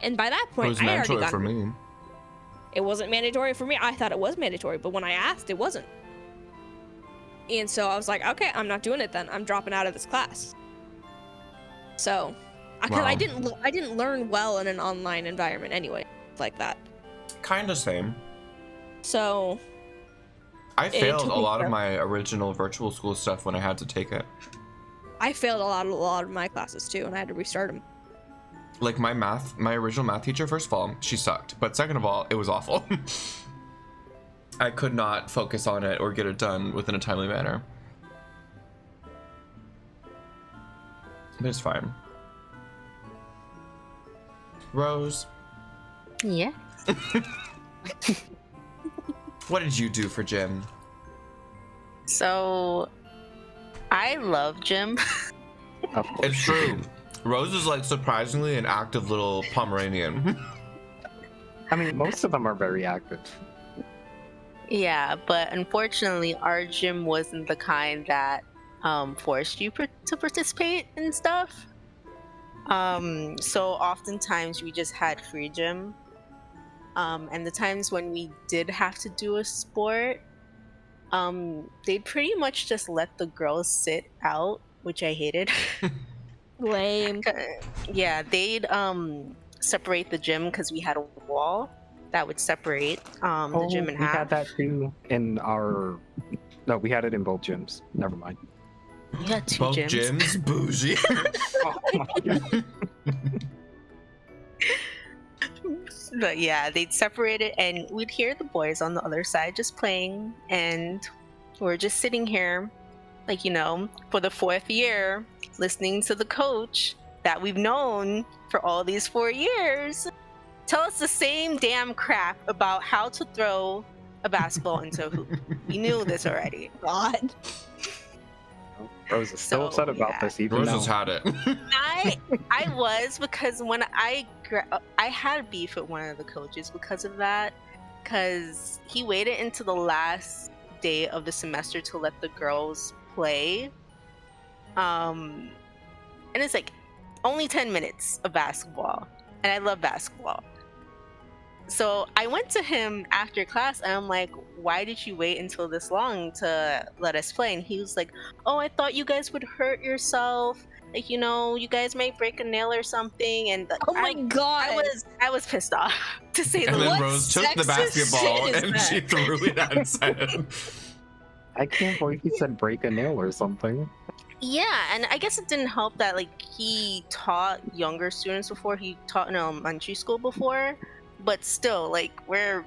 And by that It point, was I already mandatory got for me. It wasn't mandatory for me. I thought it was mandatory, but when I asked, it wasn't. And so I was like, okay, I'm not doing it then. I'm dropping out of this class. So, because Wow. I didn't learn well in an online environment anyway, like that. Kinda same. So, I It failed took a me lot of forever. my original virtual school stuff when I had to take it. I failed a lot of my classes too, and I had to restart them. Like my original math teacher, first of all, she sucked. But second of all, it was awful. I could not focus on it or get it done within a timely manner. But it's fine. Rose, Yeah. what did you do for gym? So I love gym. Of course. It's true. Rose is like surprisingly an active little Pomeranian. I mean, most of them are very active. Yeah, but unfortunately, our gym wasn't the kind that forced you to participate in stuff. So oftentimes we just had free gym. And the times when we did have to do a sport, they'd pretty much just let the girls sit out, which I hated. Lame. Yeah, they'd separate the gym because we had a wall that would separate the gym in we half. had that too in our. No, we had it in both gyms. Never mind. We had two Both gyms. gyms, bougie. Oh my god. But yeah, they'd separate it, and we'd hear the boys on the other side just playing, and we're just sitting here, like, you know, for the 4th year, listening to the coach that we've known for all these 4 years tell us the same damn crap about how to throw a basketball into a hoop. We knew this already. God. Rose is still upset about yeah. this, even Rose now. has had it. I was, because when I had beef with one of the coaches because of that, because he waited into the last day of the semester to let the girls play, and it's like only 10 minutes of basketball, and I love basketball. So I went to him after class and I'm like, why did you wait until this long to let us play? And he was like, oh, I thought you guys would hurt yourself. Like, you know, you guys might break a nail or something. And Oh my god. I was pissed off, to say the And then least. What Rose took the sexist basketball shit is and that? she threw it and said, I can't believe he said break a nail or something. Yeah, and I guess it didn't help that like he taught younger students before. He taught in elementary school before, but still, like, we're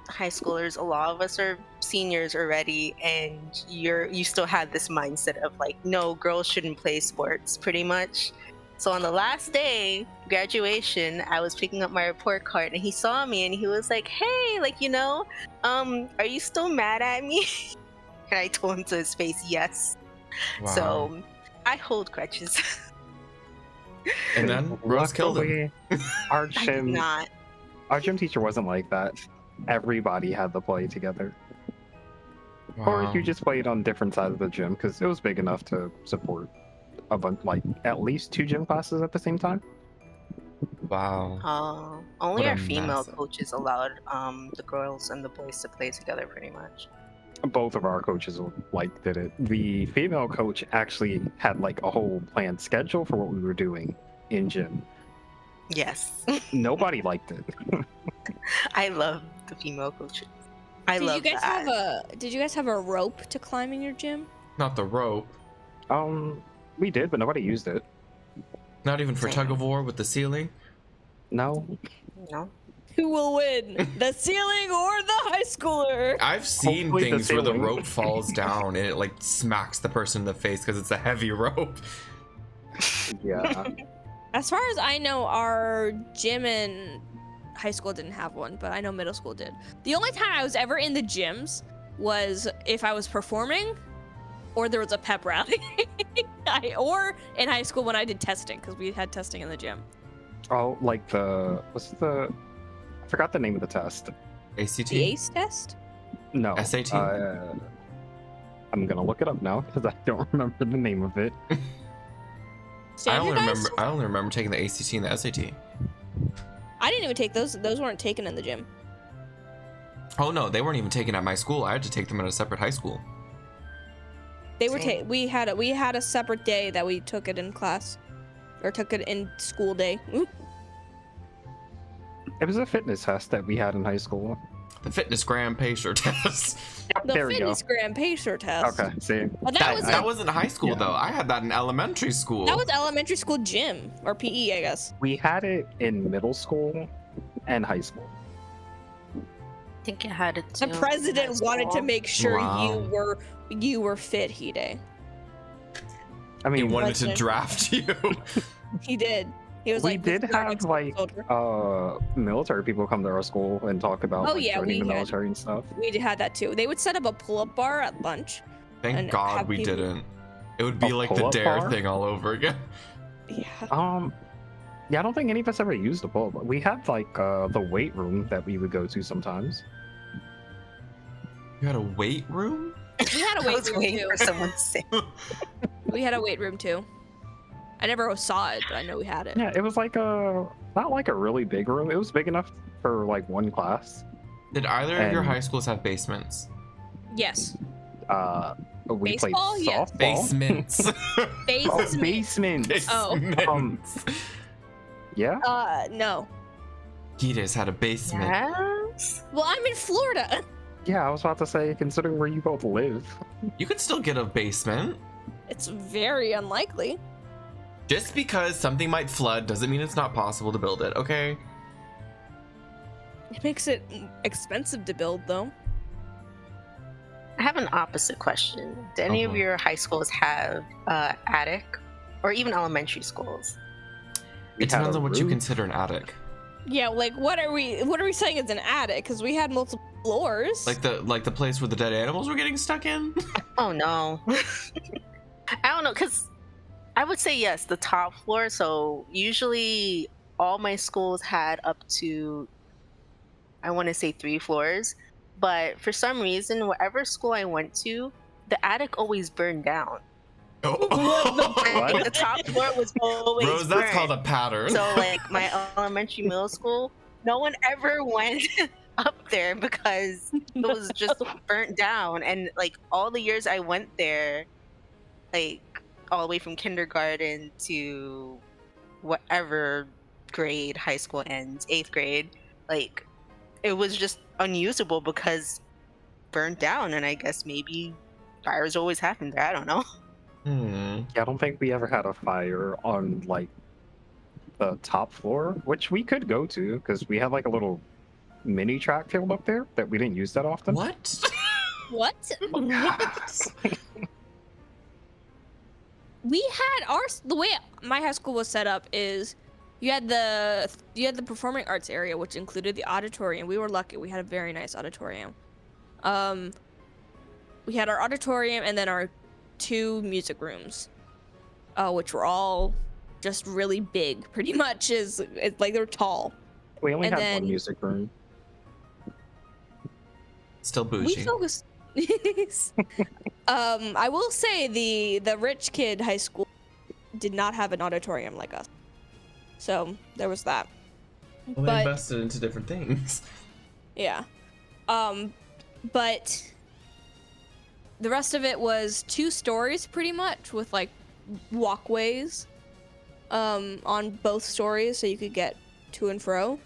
high schoolers. A lot of us are seniors already, and you still had this mindset of like, no, girls shouldn't play sports, pretty much. So on the last day, graduation, I was picking up my report card, and he saw me, and he was like, "Hey, like, you know, are you still mad at me?" And I told him to his face, yes. wow. So I hold grudges. And then Rose killed him. Luckily, Our I did gym, not. our gym teacher wasn't like that. Everybody had to play together. Or Wow. you just played on different sides of the gym because it was big enough to support a bunch, like at least 2 gym classes at the same time. Wow. Only What a our female massive- coaches allowed the girls and the boys to play together, pretty much. Both of our coaches like did it. The female coach actually had like a whole planned schedule for what we were doing in gym. Yes. Nobody liked it. I love the female coaches. I Did love you guys that. did you guys have a rope to climb in your gym? Not the rope. We did, but nobody used it. Not even for Same. tug of war with the ceiling. No. No. Who will win? The ceiling or the high schooler? I've seen Hopefully the things where the ceiling. rope falls down and it like smacks the person in the face because it's a heavy rope. Yeah. As far as I know, our gym in high school didn't have one, but I know middle school did. The only time I was ever in the gyms was if I was performing or there was a pep rally. Or in high school when I did testing, because we had testing in the gym. Oh, like I forgot the name of the test. ACT? The ACE test? No. SAT? I'm gonna look it up now because I don't remember the name of it. I only Standardized? remember taking the ACT and the SAT. I didn't even take those. Those weren't taken in the gym. Oh no, they weren't even taken at my school. I had to take them at a separate high school. They were Same. we had a separate day that we took it in class, or took it in school day. Oop. It was a fitness test that we had in high school. The fitness gram pacer test. Yep, The there we go. fitness gram pacer test. Okay, see. Well, that wasn't high school Yeah. though. I had that in elementary school. That was elementary school gym or PE, I guess. We had it in middle school and high school. I think it had it The too in president high wanted to school. make sure Wow. you were fit, Hide. I He mean, wanted to President. draft you. He did. He was we like, did "This is our have next like soldier." military people come to our school and talk about Oh, like, yeah, joining the we had- military and stuff. We had that too. They would set up a pull-up bar at lunch. Thank And God have we people- didn't. It would be A like the pull-up dare bar? thing all over again. Yeah. Yeah, I don't think any of us ever used the pull. We had like the weight room that we would go to sometimes. You had a weight room? We had a I weight was room waiting too. for someone to say. We had a weight room too. I never saw it, but I know we had it. Yeah, it was like not like a really big room. It was big enough for like one class. Did either of your And- high schools have basements? Yes. We Baseball? played Yes. softball. Basements. Oh, Basement. basements. Oh. Basements. Yeah. No. Gitas had a basement. Yes. Well, I'm in Florida. Yeah, I was about to say, considering where you both live. You could still get a basement. It's very unlikely. Just because something might flood doesn't mean it's not possible to build it, okay? It makes it expensive to build, though. I have an opposite question. Do any of Okay. your high schools have attic, or even elementary schools? We It had depends a on what you roof. consider an attic. Yeah, like what are we saying is an attic? Because we had multiple floors. Like the place where the dead animals were getting stuck in? Oh no. I don't know, because I would say yes, the top floor. So usually all my schools had up to, I want to say 3 floors. But for some reason, whatever school I went to, the attic always burned down. Oh. The top floor was always Rose, that's burned. called a pattern. So like my elementary middle school, no one ever went up there because it was just burnt down. And like all the years I went there, like all the way from kindergarten to whatever grade high school ends, 8th grade, like it was just unusable because burnt down. And I guess maybe fires always happen there. I don't know. Yeah, I don't think we ever had a fire on like the top floor, which we could go to because we had like a little mini track field up there that we didn't use that often. What? what? We had the way my high school was set up is you had the performing arts area, which included the auditorium. We were lucky; we had a very nice auditorium. We had our auditorium and then our 2 music rooms, which were all just really big. Pretty much it's like they're tall. We only And had then- one music room. Still We bougie. focused. I will say the rich kid high school did not have an auditorium like us, so there was that. Well, they but- invested into different things. Yeah, but the rest of it was 2 stories pretty much with like walkways on both stories so you could get to and fro.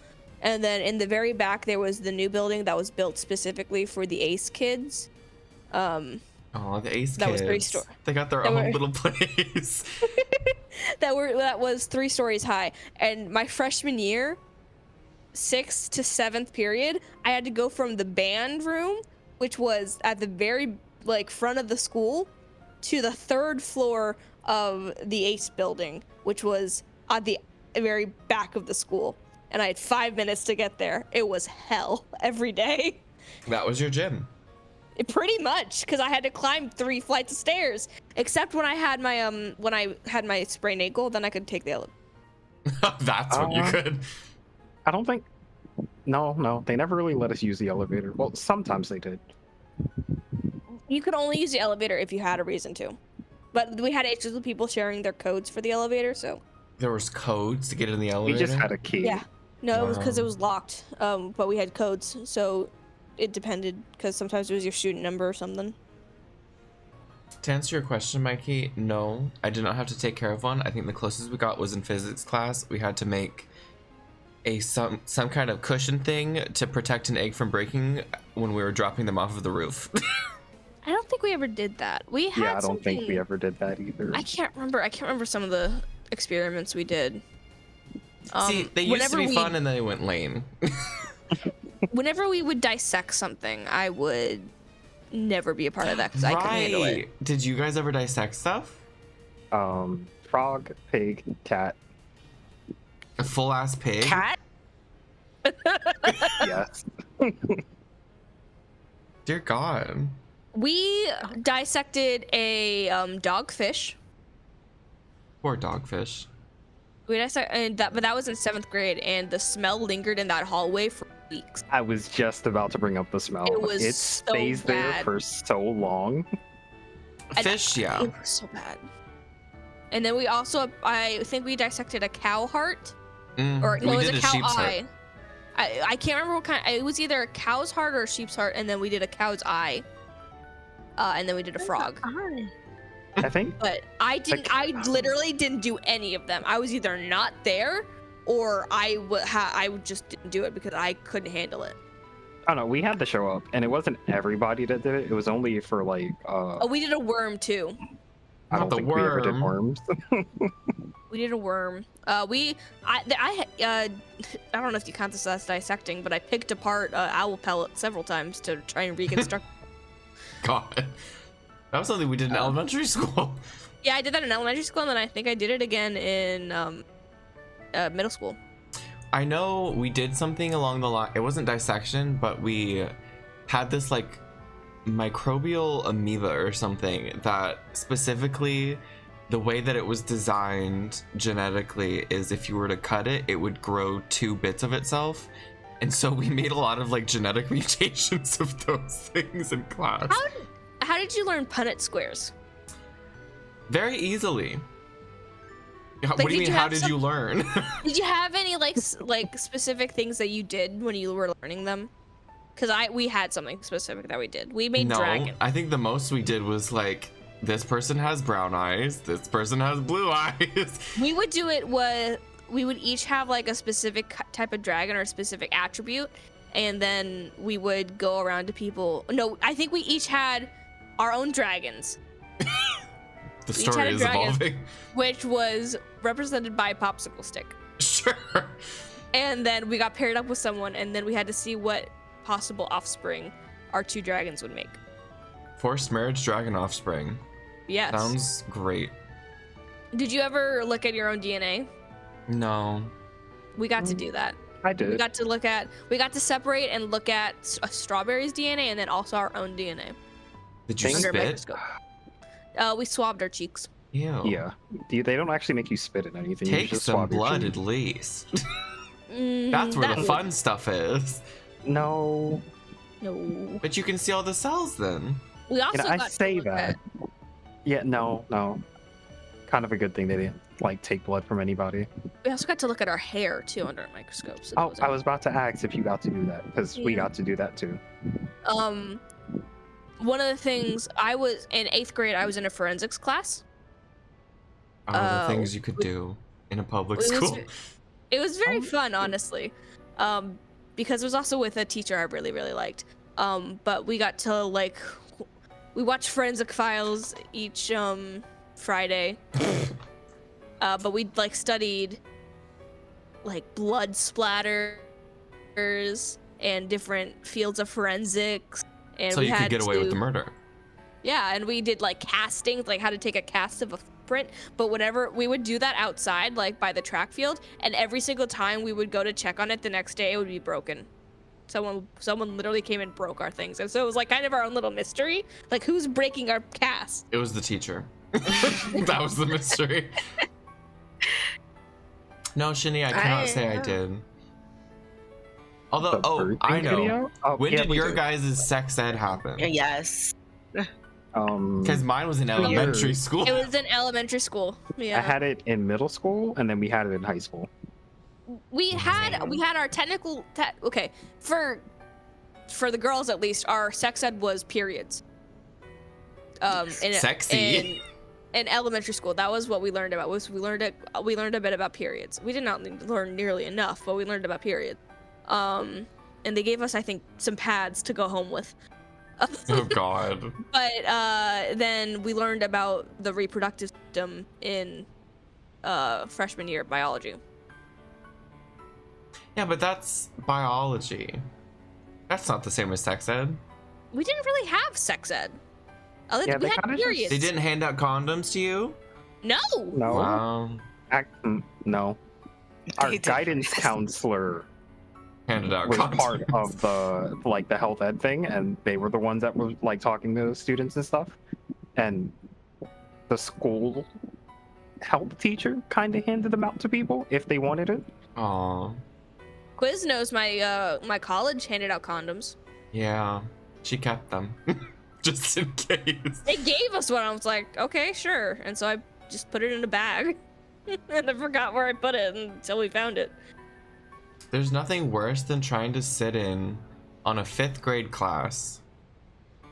And then in the very back there was the new building that was built specifically for the ACE kids. Oh, the Ace That kids. was 3 story. They got their They own were- little place. that was 3 stories high. And my freshman year, 6th to 7th period, I had to go from the band room, which was at the very like front of the school, to the 3rd floor of the ACE building, which was at the very back of the school. And I had 5 minutes to get there. It was hell every day. That was your gym. Pretty much, because I had to climb 3 flights of stairs. Except when I had my sprained ankle, then I could take the elevator. That's what you could. I don't think. No, they never really let us use the elevator. Well, sometimes they did. You could only use the elevator if you had a reason to. But we had issues with people sharing their codes for the elevator, so There was codes to get in the We elevator. just had a key. yeah. No, it was because it Wow. was locked. But we had codes, so it depended because sometimes it was your student number or something. To answer your question, Mikey, no, I did not have to take care of one. I think the closest we got was in physics class. We had to make some kind of cushion thing to protect an egg from breaking when we were dropping them off of the roof. I don't think we ever did that. We had Yeah, I don't think we something- ever did that either. I can't remember some of the experiments we did. See, they used to whenever be we- fun and then they went lame. Whenever we would dissect something, I would never be a part of that because I couldn't handle it. Did you guys ever dissect stuff? Frog, pig, cat. A full ass pig? Cat? Yes. Dear God. We dissected a dogfish. Poor dogfish. We dissected but that was in 7th grade, and the smell lingered in that hallway for weeks. I was just about to bring up the smell. It was It so stays there bad. for so long. And Fish, yeah. It was so bad. And then we also, I think we dissected a cow heart, or no, we it was did a a cow sheep's heart. eye. I can't remember what kind. It was either a cow's heart or a sheep's heart, and then we did a cow's eye. and then we did a frog. I think But I didn't. I literally didn't do any of them. I was either not there, or I just didn't do it because I couldn't handle it. I don't know. We had to show up, and it wasn't everybody that did it. It was only for like. Oh, we did a worm too. I Not don't the think we ever did worm. worms. We did a worm. I don't know if you count this as dissecting, but I picked apart owl pellet several times to try and reconstruct. God. That was something we did in elementary school. Yeah, I did that in elementary school, and then I think I did it again in middle school. I know we did something along the line. It wasn't dissection, but we had this like microbial amoeba or something that specifically the way that it was designed genetically is if you were to cut it, it would grow 2 bits of itself. And so we made a lot of like genetic mutations of those things in class. How did you learn Punnett squares? Very easily. What Like, do you did mean, you how have did you learn? Did you have any like specific things that you did when you were learning them? Because we had something specific that we did. We made No, dragon. I think the most we did was like, this person has brown eyes, this person has blue eyes. We would do it with, we would each have like a specific type of dragon or a specific attribute, and then we would go around to people. No, I think we each had our own dragons. The We each had story a is dragon. evolving. Which was represented by a popsicle stick. Sure. And then we got paired up with someone, and then we had to see what possible offspring our 2 dragons would make. Forced marriage dragon offspring. Yes. Sounds great. Did you ever look at your own DNA? No. We got to do that. I We did. got to separate and look at a strawberry's DNA and then also our own DNA Did you under a spit? microscope. We swabbed our cheeks. Ew. Yeah. They don't actually make you spit in anything. You Take just some swab your blood cheek. at least. That's where That the would- fun stuff is. No. No. But you can see all the cells then. We also I got to say look that. at- Yeah, no. Kind of a good thing they didn't like take blood from anybody. we also got to look at our hair too under a microscope. So that Oh, I was about to ask if you got to do that because we Yeah. got to do that too. One of the things I was in 8th grade, I was in a forensics class. All the Uh, things you could do in a public It was, school. it was very fun, honestly, because it was also with a teacher I really, really liked. But we got to we watched Forensic Files each Friday. But we studied blood splatters and different fields of forensics. And So we you could had get away with to- the murder. Yeah, and we did castings, how to take a cast of a footprint. But whenever we would do that outside, by the track field, and every single time we would go to check on it the next day, it would be broken. Someone literally came and broke our things, and so it was kind of our own little mystery, who's breaking our cast. It was the teacher. That was the mystery. No, Shinny, I cannot say I did. Although, The birthing I know. video? Oh, When yeah, did we your did. guys' sex ed happen? Yes. Because mine was in elementary school. It was in elementary school. Yeah, I had it in middle school and then we had it in high school. we had our technical okay, for the girls at least, our sex ed was periods. Sexy. In elementary school, that was what we learned about. We learned a bit about periods. We did not learn nearly enough, but we learned about periods. And they gave us, I think, some pads to go home with. Oh God. But then we learned about the reproductive system in freshman year of biology. Yeah, but that's biology. That's not the same as sex ed. We didn't really have sex ed. Yeah, We they had kinda just- periods. They didn't hand out condoms to you? No. No. Wow. No. Our They did. guidance counselor Handed out was condoms. part of the health ed thing, and they were the ones that were talking to the students and stuff. And the school health teacher kind of handed them out to people if they wanted it. Aw. Quiznos, my college handed out condoms. Yeah. She kept them. Just in case. They gave us one. I was like, okay, sure. And so I just put it in a bag. And I forgot where I put it until we found it. There's nothing worse than trying to sit in on a 5th grade class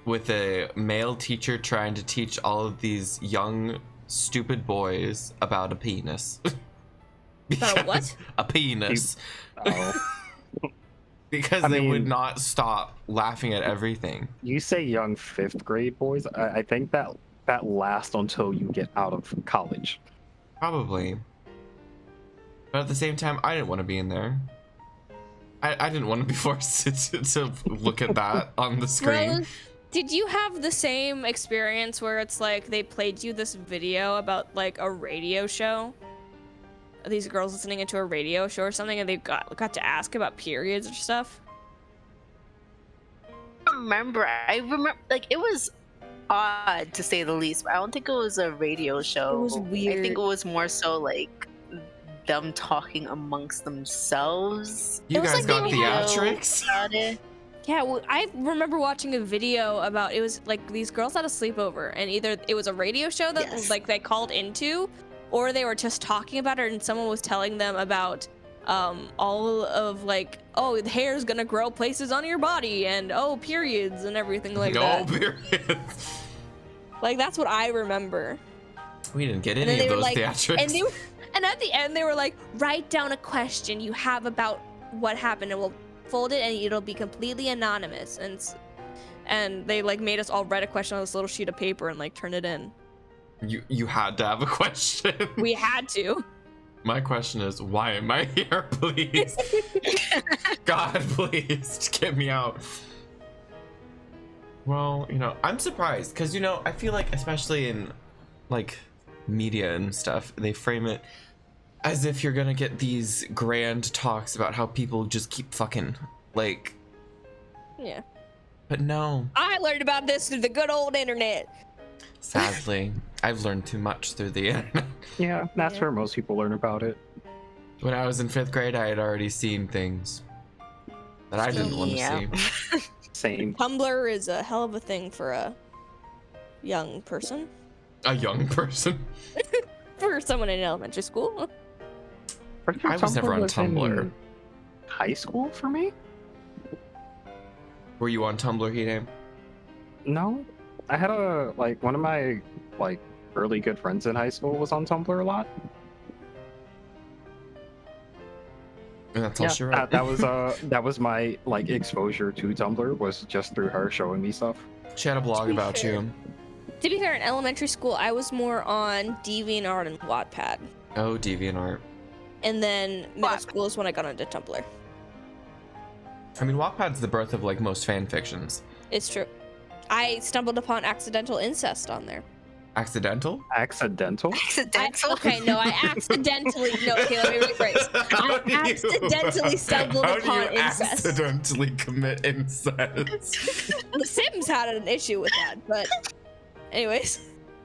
with a male teacher trying to teach all of these young, stupid boys about a penis. About a what? A penis. Oh. Because I they would mean- not stop laughing at everything. You say young 5th grade boys. I think that lasts until you get out of college. Probably. But at the same time, I didn't want to be in there. I didn't want to be forced to look at that on the screen. Rose, did you have the same experience where it's like they played you this video about like a radio show? These girls listening into a radio show or something, and they got to ask about periods or stuff? I remember, like, it was odd to say the least, but I don't think it was a radio show. It was I weird. think it was more so like them talking amongst themselves. You It was guys like got they had- theatrics? About it. Yeah, well, I remember watching a video about, it was like these girls had a sleepover, and either it was a radio show that Yes. like they called into, or they were just talking about it, and someone was telling them about all of like, oh, the hair's gonna grow places on your body, and oh, periods and everything like No, that. period. Like that's what I remember. We didn't get And any then of they were those like, theatrics. and at the end they were like, write down a question you have about what happened, and we'll fold it, and it'll be completely anonymous. And they like made us all write a question on this little sheet of paper and like turn it in. You had to have a question. We had to. My question is, why am I here, please? God, please, get me out. Well, I'm surprised because, I feel like, especially in like media and stuff, they frame it as if you're gonna get these grand talks about how people just keep fucking, like, Yeah. but no. I learned about this through the good old internet. Sadly, I've learned too much through the internet. Yeah, that's Yeah. where most people learn about it. When I was in 5th grade, I had already seen things that I didn't want to Yeah. see. Same. Tumblr is a hell of a thing for a young person. A young person. For someone in elementary school. Pretty sure I was never on was in Tumblr. High school for me? Were you on Tumblr, Hidem? No. I had one of my really good friends in high school was on Tumblr a lot. And that's all she wrote. that was my exposure to Tumblr was just through her showing me stuff. She had a blog be about fair. you. To be fair, in elementary school, I was more on DeviantArt and Wattpad. Oh, DeviantArt. And then middle What? school is when I got into Tumblr. I mean, Wattpad's the birth of like most fan fictions. It's true. I stumbled upon accidental incest on there. Accidental? Accidental? Accidental. I accidentally. No, okay, let me rephrase. I accidentally stumbled How do upon you incest. accidentally commit incest? The Sims had an issue with that, but anyways.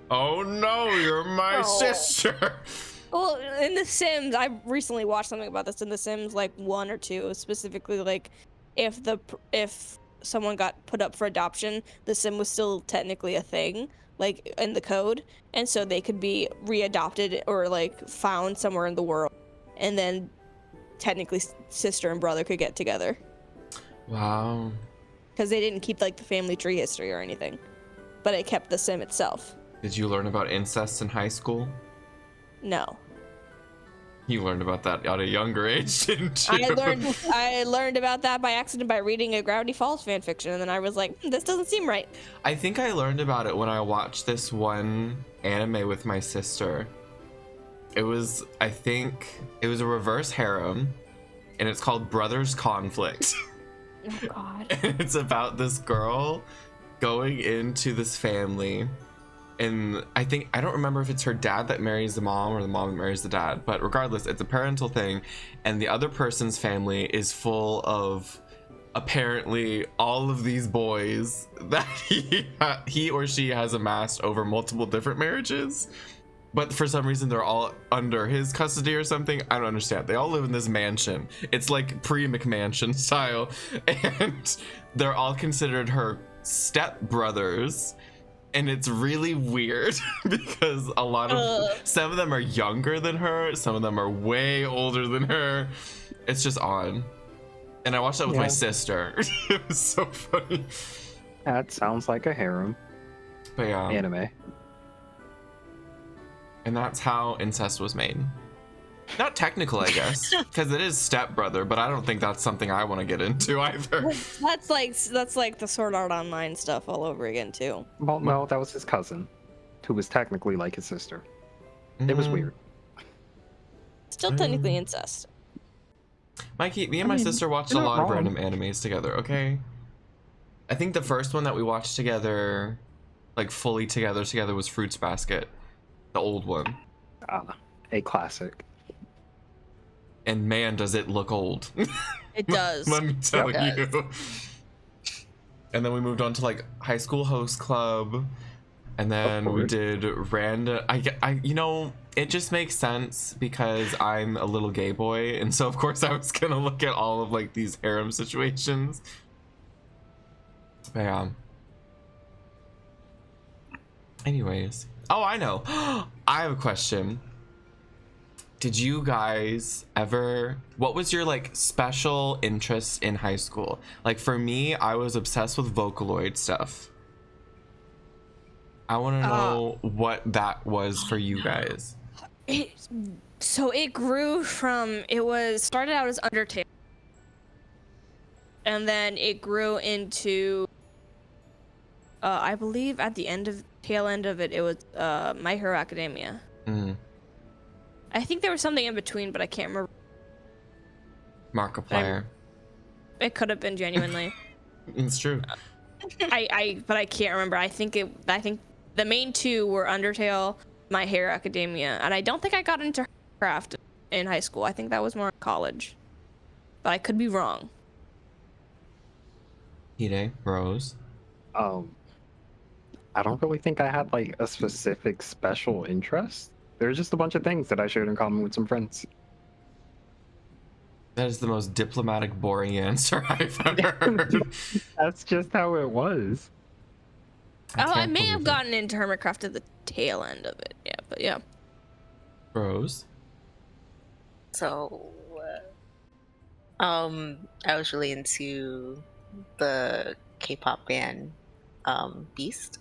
Oh no, you're my Oh. sister. Well, in The Sims, I recently watched something about this in The Sims, like 1 or 2, specifically like if someone got put up for adoption, the Sim was still technically a thing, like in the code, and so they could be readopted or like found somewhere in the world, and then technically sister and brother could get together Wow. because they didn't keep like the family tree history or anything, but it kept the Sim itself. Did you learn about incest in high school? No. You learned about that at a younger age, didn't you? I learned about that by accident by reading a Gravity Falls fanfiction, and then I was like, this doesn't seem right. I think I learned about it when I watched this one anime with my sister. I think it was a reverse harem, and it's called Brothers Conflict. Oh God. And it's about this girl going into this family, and I don't remember if it's her dad that marries the mom or the mom that marries the dad, but regardless, it's a parental thing, and the other person's family is full of apparently all of these boys that he or she has amassed over multiple different marriages, but for some reason they're all under his custody or something. I don't understand. They all live in this mansion. It's like pre-McMansion style, and they're all considered her step brothers. And it's really weird because some of them are younger than her, some of them are way older than her. It's just odd. And I watched that with my Yeah. sister. It was so funny. That sounds like a harem But yeah, anime. and that's how incest was made. Not technical, I guess, because it is stepbrother, but I don't think that's something I want to get into either. That's like the Sword Art Online stuff all over again too. Well, no, that was his cousin, who was technically like his sister. It was Mm. weird. Still technically incest. Mikey, me and I my mean, sister watched a you're not lot of wrong. random animes together, okay? I think the first one that we watched together, like fully together was Fruits Basket, the old one. A classic. And man, does it look old. It does. Let me tell It you. does. And then we moved on to like High School Host Club, and then we course. did random. You know, it just makes sense because I'm a little gay boy, and so of course I was gonna look at all of like these harem situations. But yeah. Anyways, oh, I know. I have a question. Did you guys ever, what was your like special interest in high school? Like for me, I was obsessed with Vocaloid stuff. I want to know what that was for you guys. So it grew from, started out as Undertale. And then it grew into, I believe at the tail end of it, it was My Hero Academia. Mm. I think there was something in between, but I can't remember. Markiplier. It could have been genuinely. It's true. But I can't remember. I think the main two were Undertale, My Hero Academia, and I don't think I got into craft in high school. I think that was more in college, but I could be wrong. Hide, Rose. I don't really think I had like a specific special interest. There's just a bunch of things that I shared in common with some friends. That is the most diplomatic, boring answer I've ever heard. That's just how it was. I can't may have believe it. gotten into Hermitcraft at the tail end of it. Yeah, but yeah. Rose. So, I was really into the K-pop band, Beast.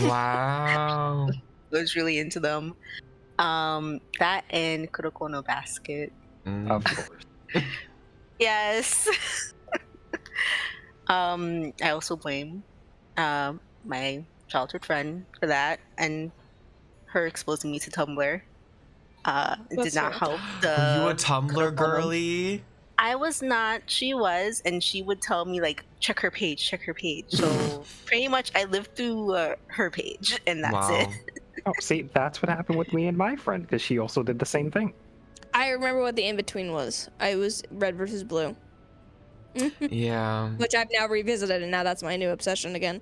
Wow. Was really into them. That and Kuroko no Basket. Mm. Of course. Yes. I also blame my childhood friend for that and her exposing me to Tumblr. It did That's not fair. help Were you a the Tumblr Kuroko no- girly? I was not. She was, and she would tell me like, check her page. So pretty much, I lived through her page, and that's Wow. it. Oh, see, that's what happened with me and my friend because she also did the same thing. I remember what the in-between was. I was Red versus Blue. Yeah. Which I've now revisited, and now that's my new obsession again.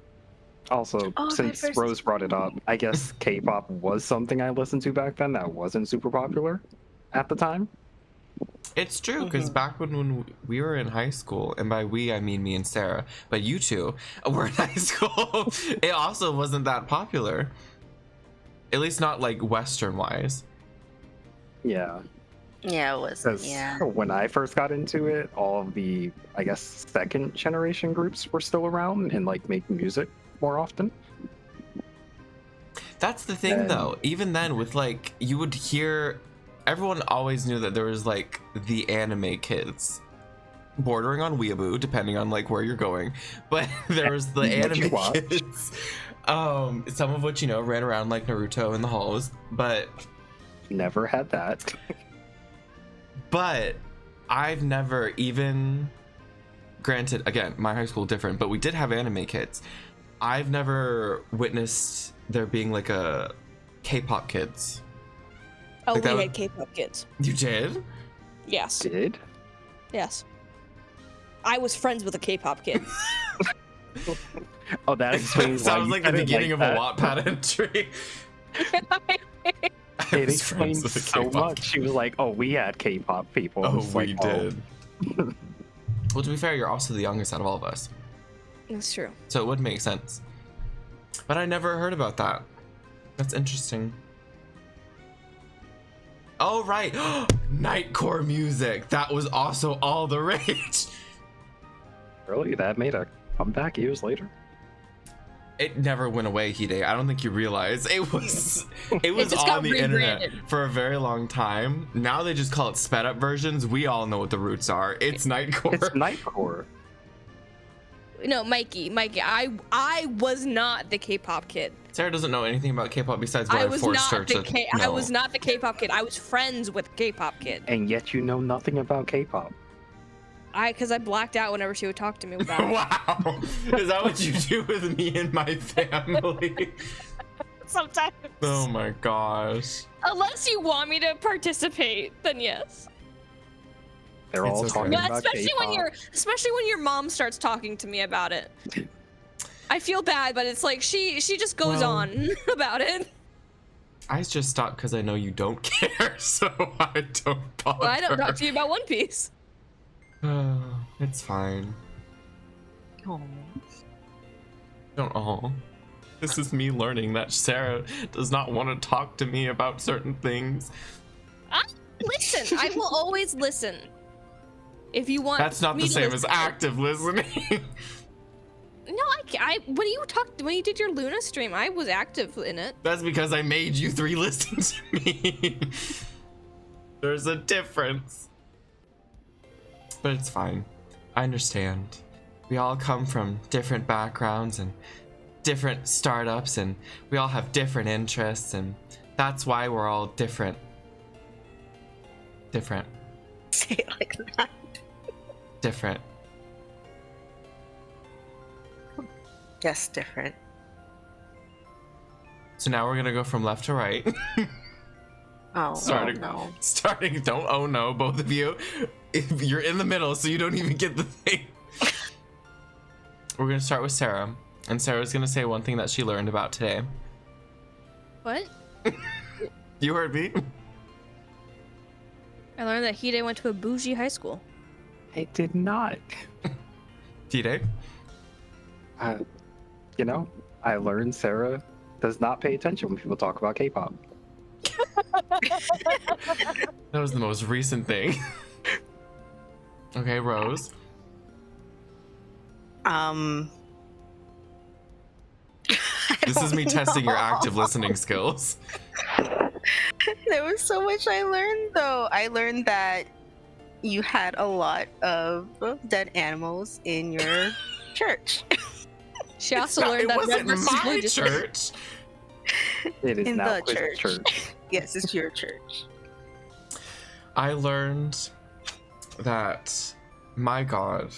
Also, Oh, since Red versus Rose brought it up, I guess K-pop was something I listened to back then that wasn't super popular at the time. It's true, because back when we were in high school, and by we, I mean me and Sarah, but you two were in high school, it also wasn't that popular. At least not, like, Western-wise. Yeah, Yeah, it was. because Yeah. when I first got into it, all of the, I guess, second generation groups were still around and like making music more often. That's the thing, And- though. Even then, with, like, you would hear... Everyone always knew that there was, like, the anime kids. Bordering on weeaboo, depending on, like, where you're going. But there was the What you anime watch. kids. Some of which, you know, ran around like Naruto in the halls. But Never had that. I've never even... Granted, again, my high school different, but we did have anime kids. I've never witnessed there being, like, a K-pop kids. Oh, Like we that had would- K-pop kids. You did? Yes. Did? Yes. I was friends with a K-pop kid. Oh, that explains why Sounds you like the said it beginning of that. a Wattpad entry. I It was friends explains with a so K-pop much. She was like, "Oh, we had K-pop people." I Oh, was we like, "Oh." did. Well, to be fair, you're also the youngest out of all of us, That's true. so it would make sense. But I never heard about that. That's interesting. Oh, right. Nightcore music. That was also all the rage. Really? That made a I'm back years later. It never went away, Hide. I don't think you realize. It was just got on the internet rebranded. for a very long time. Now they just call it sped up versions. We all know what the roots are. It's Nightcore. It's Nightcore. No, Mikey, I was not the K-pop kid. Sarah doesn't know anything about K-pop besides what I was forced her not to the know. I was not the K-pop kid. I was friends with K-pop kid. And yet you know nothing about K-pop. Because I blacked out whenever she would talk to me about it. Wow. Is that what you do with me and my family? Sometimes. Oh my gosh. Unless you want me to participate, then yes. They're all It's okay. talking But about especially when your mom starts talking to me about it. I feel bad, but it's like she just goes Well, on about it. I just stopped because I know you don't care, so I don't bother. Well, I don't talk to you about One Piece. It's fine. Oh. Don't all. This is me learning that Sarah does not want to talk to me about certain things. Listen, I will always listen. If you want, That's not me the to same as listen. active listening. No, when you did your Luna stream, I was active in it. That's because I made you three listen to me. There's a difference. But it's fine. I understand. We all come from different backgrounds and different startups, and we all have different interests, and that's why we're all different. Different. Say it like that. Different. Yes, different. So now we're gonna go from left to right. Oh, Starting, no. starting. Don't oh no, both of you. If you're in the middle, so you don't even get the thing. We're gonna start with Sarah, and Sarah's gonna say one thing that she learned about today. What? You heard me. I learned that Hide went to a bougie high school. I did not. T-Day. You know, I learned Sarah does not pay attention when people talk about K-pop. That was the most recent thing. Okay, Rose. This is me testing your active listening skills. There was so much I learned, though. I learned that you had a lot of dead animals in your church. She also learned It that wasn't Red versus my Blue just church. It is In now the Quiz church. Yes, it's your church. I learned that, my God,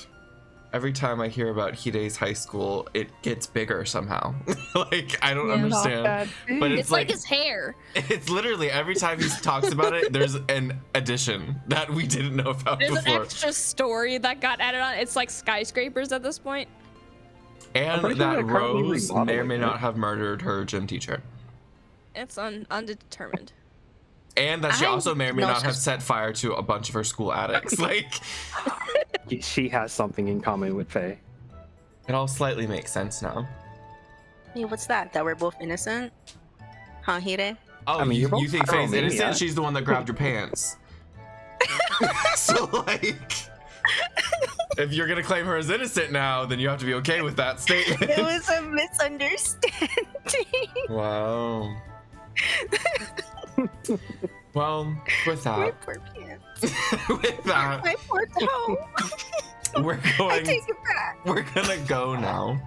every time I hear about Hide's high school, it gets bigger somehow. Like, I don't Yeah. understand. But It's like his hair. It's literally every time he talks about it, there's an addition that we didn't know about There's an before. extra story that got added on. It's like skyscrapers at this point. And pretty sure that they're currently Rose may or remodeling may it. not have murdered her gym teacher. It's undetermined. And that she I also may or may know not have she's- set fire to a bunch of her school attics. Like, She has something in common with Faye. it all slightly makes sense now. Hey, what's that? That we're both innocent? Huh, Hide? Oh, I mean, you're you both think Faye's pyromaniac. innocent? She's the one that grabbed your pants. So, like, if you're gonna claim her as innocent now, then you have to be okay with that statement. It was a misunderstanding. Wow. Well, with My that, poor pants. with that, My poor toe. we're I going. take it back. We're gonna go now.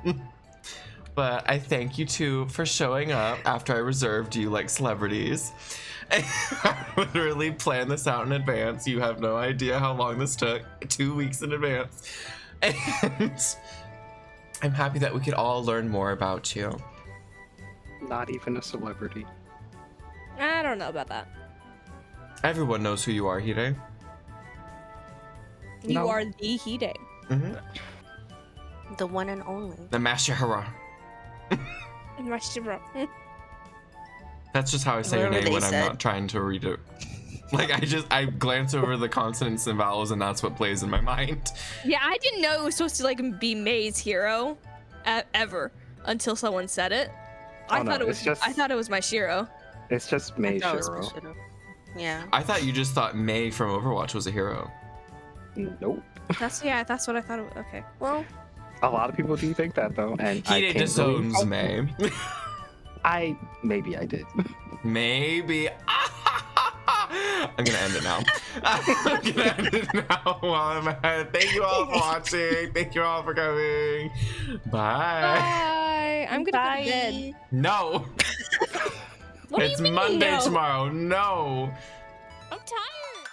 But I thank you two for showing up after I reserved you like celebrities. I literally planned this out in advance. You have no idea how long this took. 2 weeks in advance. And I'm happy that we could all learn more about you. Not even a celebrity. I don't know about that. Everyone knows who you are, Hide. You No. are the Hide. Mm-hmm. The one and only. The Mashihara. That's just how I say your Whatever name they when I'm said. not trying to read it. Like, I glance over the consonants and vowels, and that's what plays in my mind. Yeah, I didn't know it was supposed to like be May's hero, ever, until someone said it. I Oh, no, thought it was. it's just- I thought it was my Shiro. It's just Mei That was Shiro. Kushida. Yeah. I thought you just thought May from Overwatch was a hero. Nope. That's what I thought. Okay. Well, A lot of people do think that though, and I He can't really. disowns me. Maybe I did. Maybe. I'm gonna end it now. I'm gonna end it now while I'm ahead. Thank you all for watching. Thank you all for coming. Bye. Bye. I'm gonna go to bed. Bye. No. What do you It's mean, Monday no? tomorrow. No. I'm tired.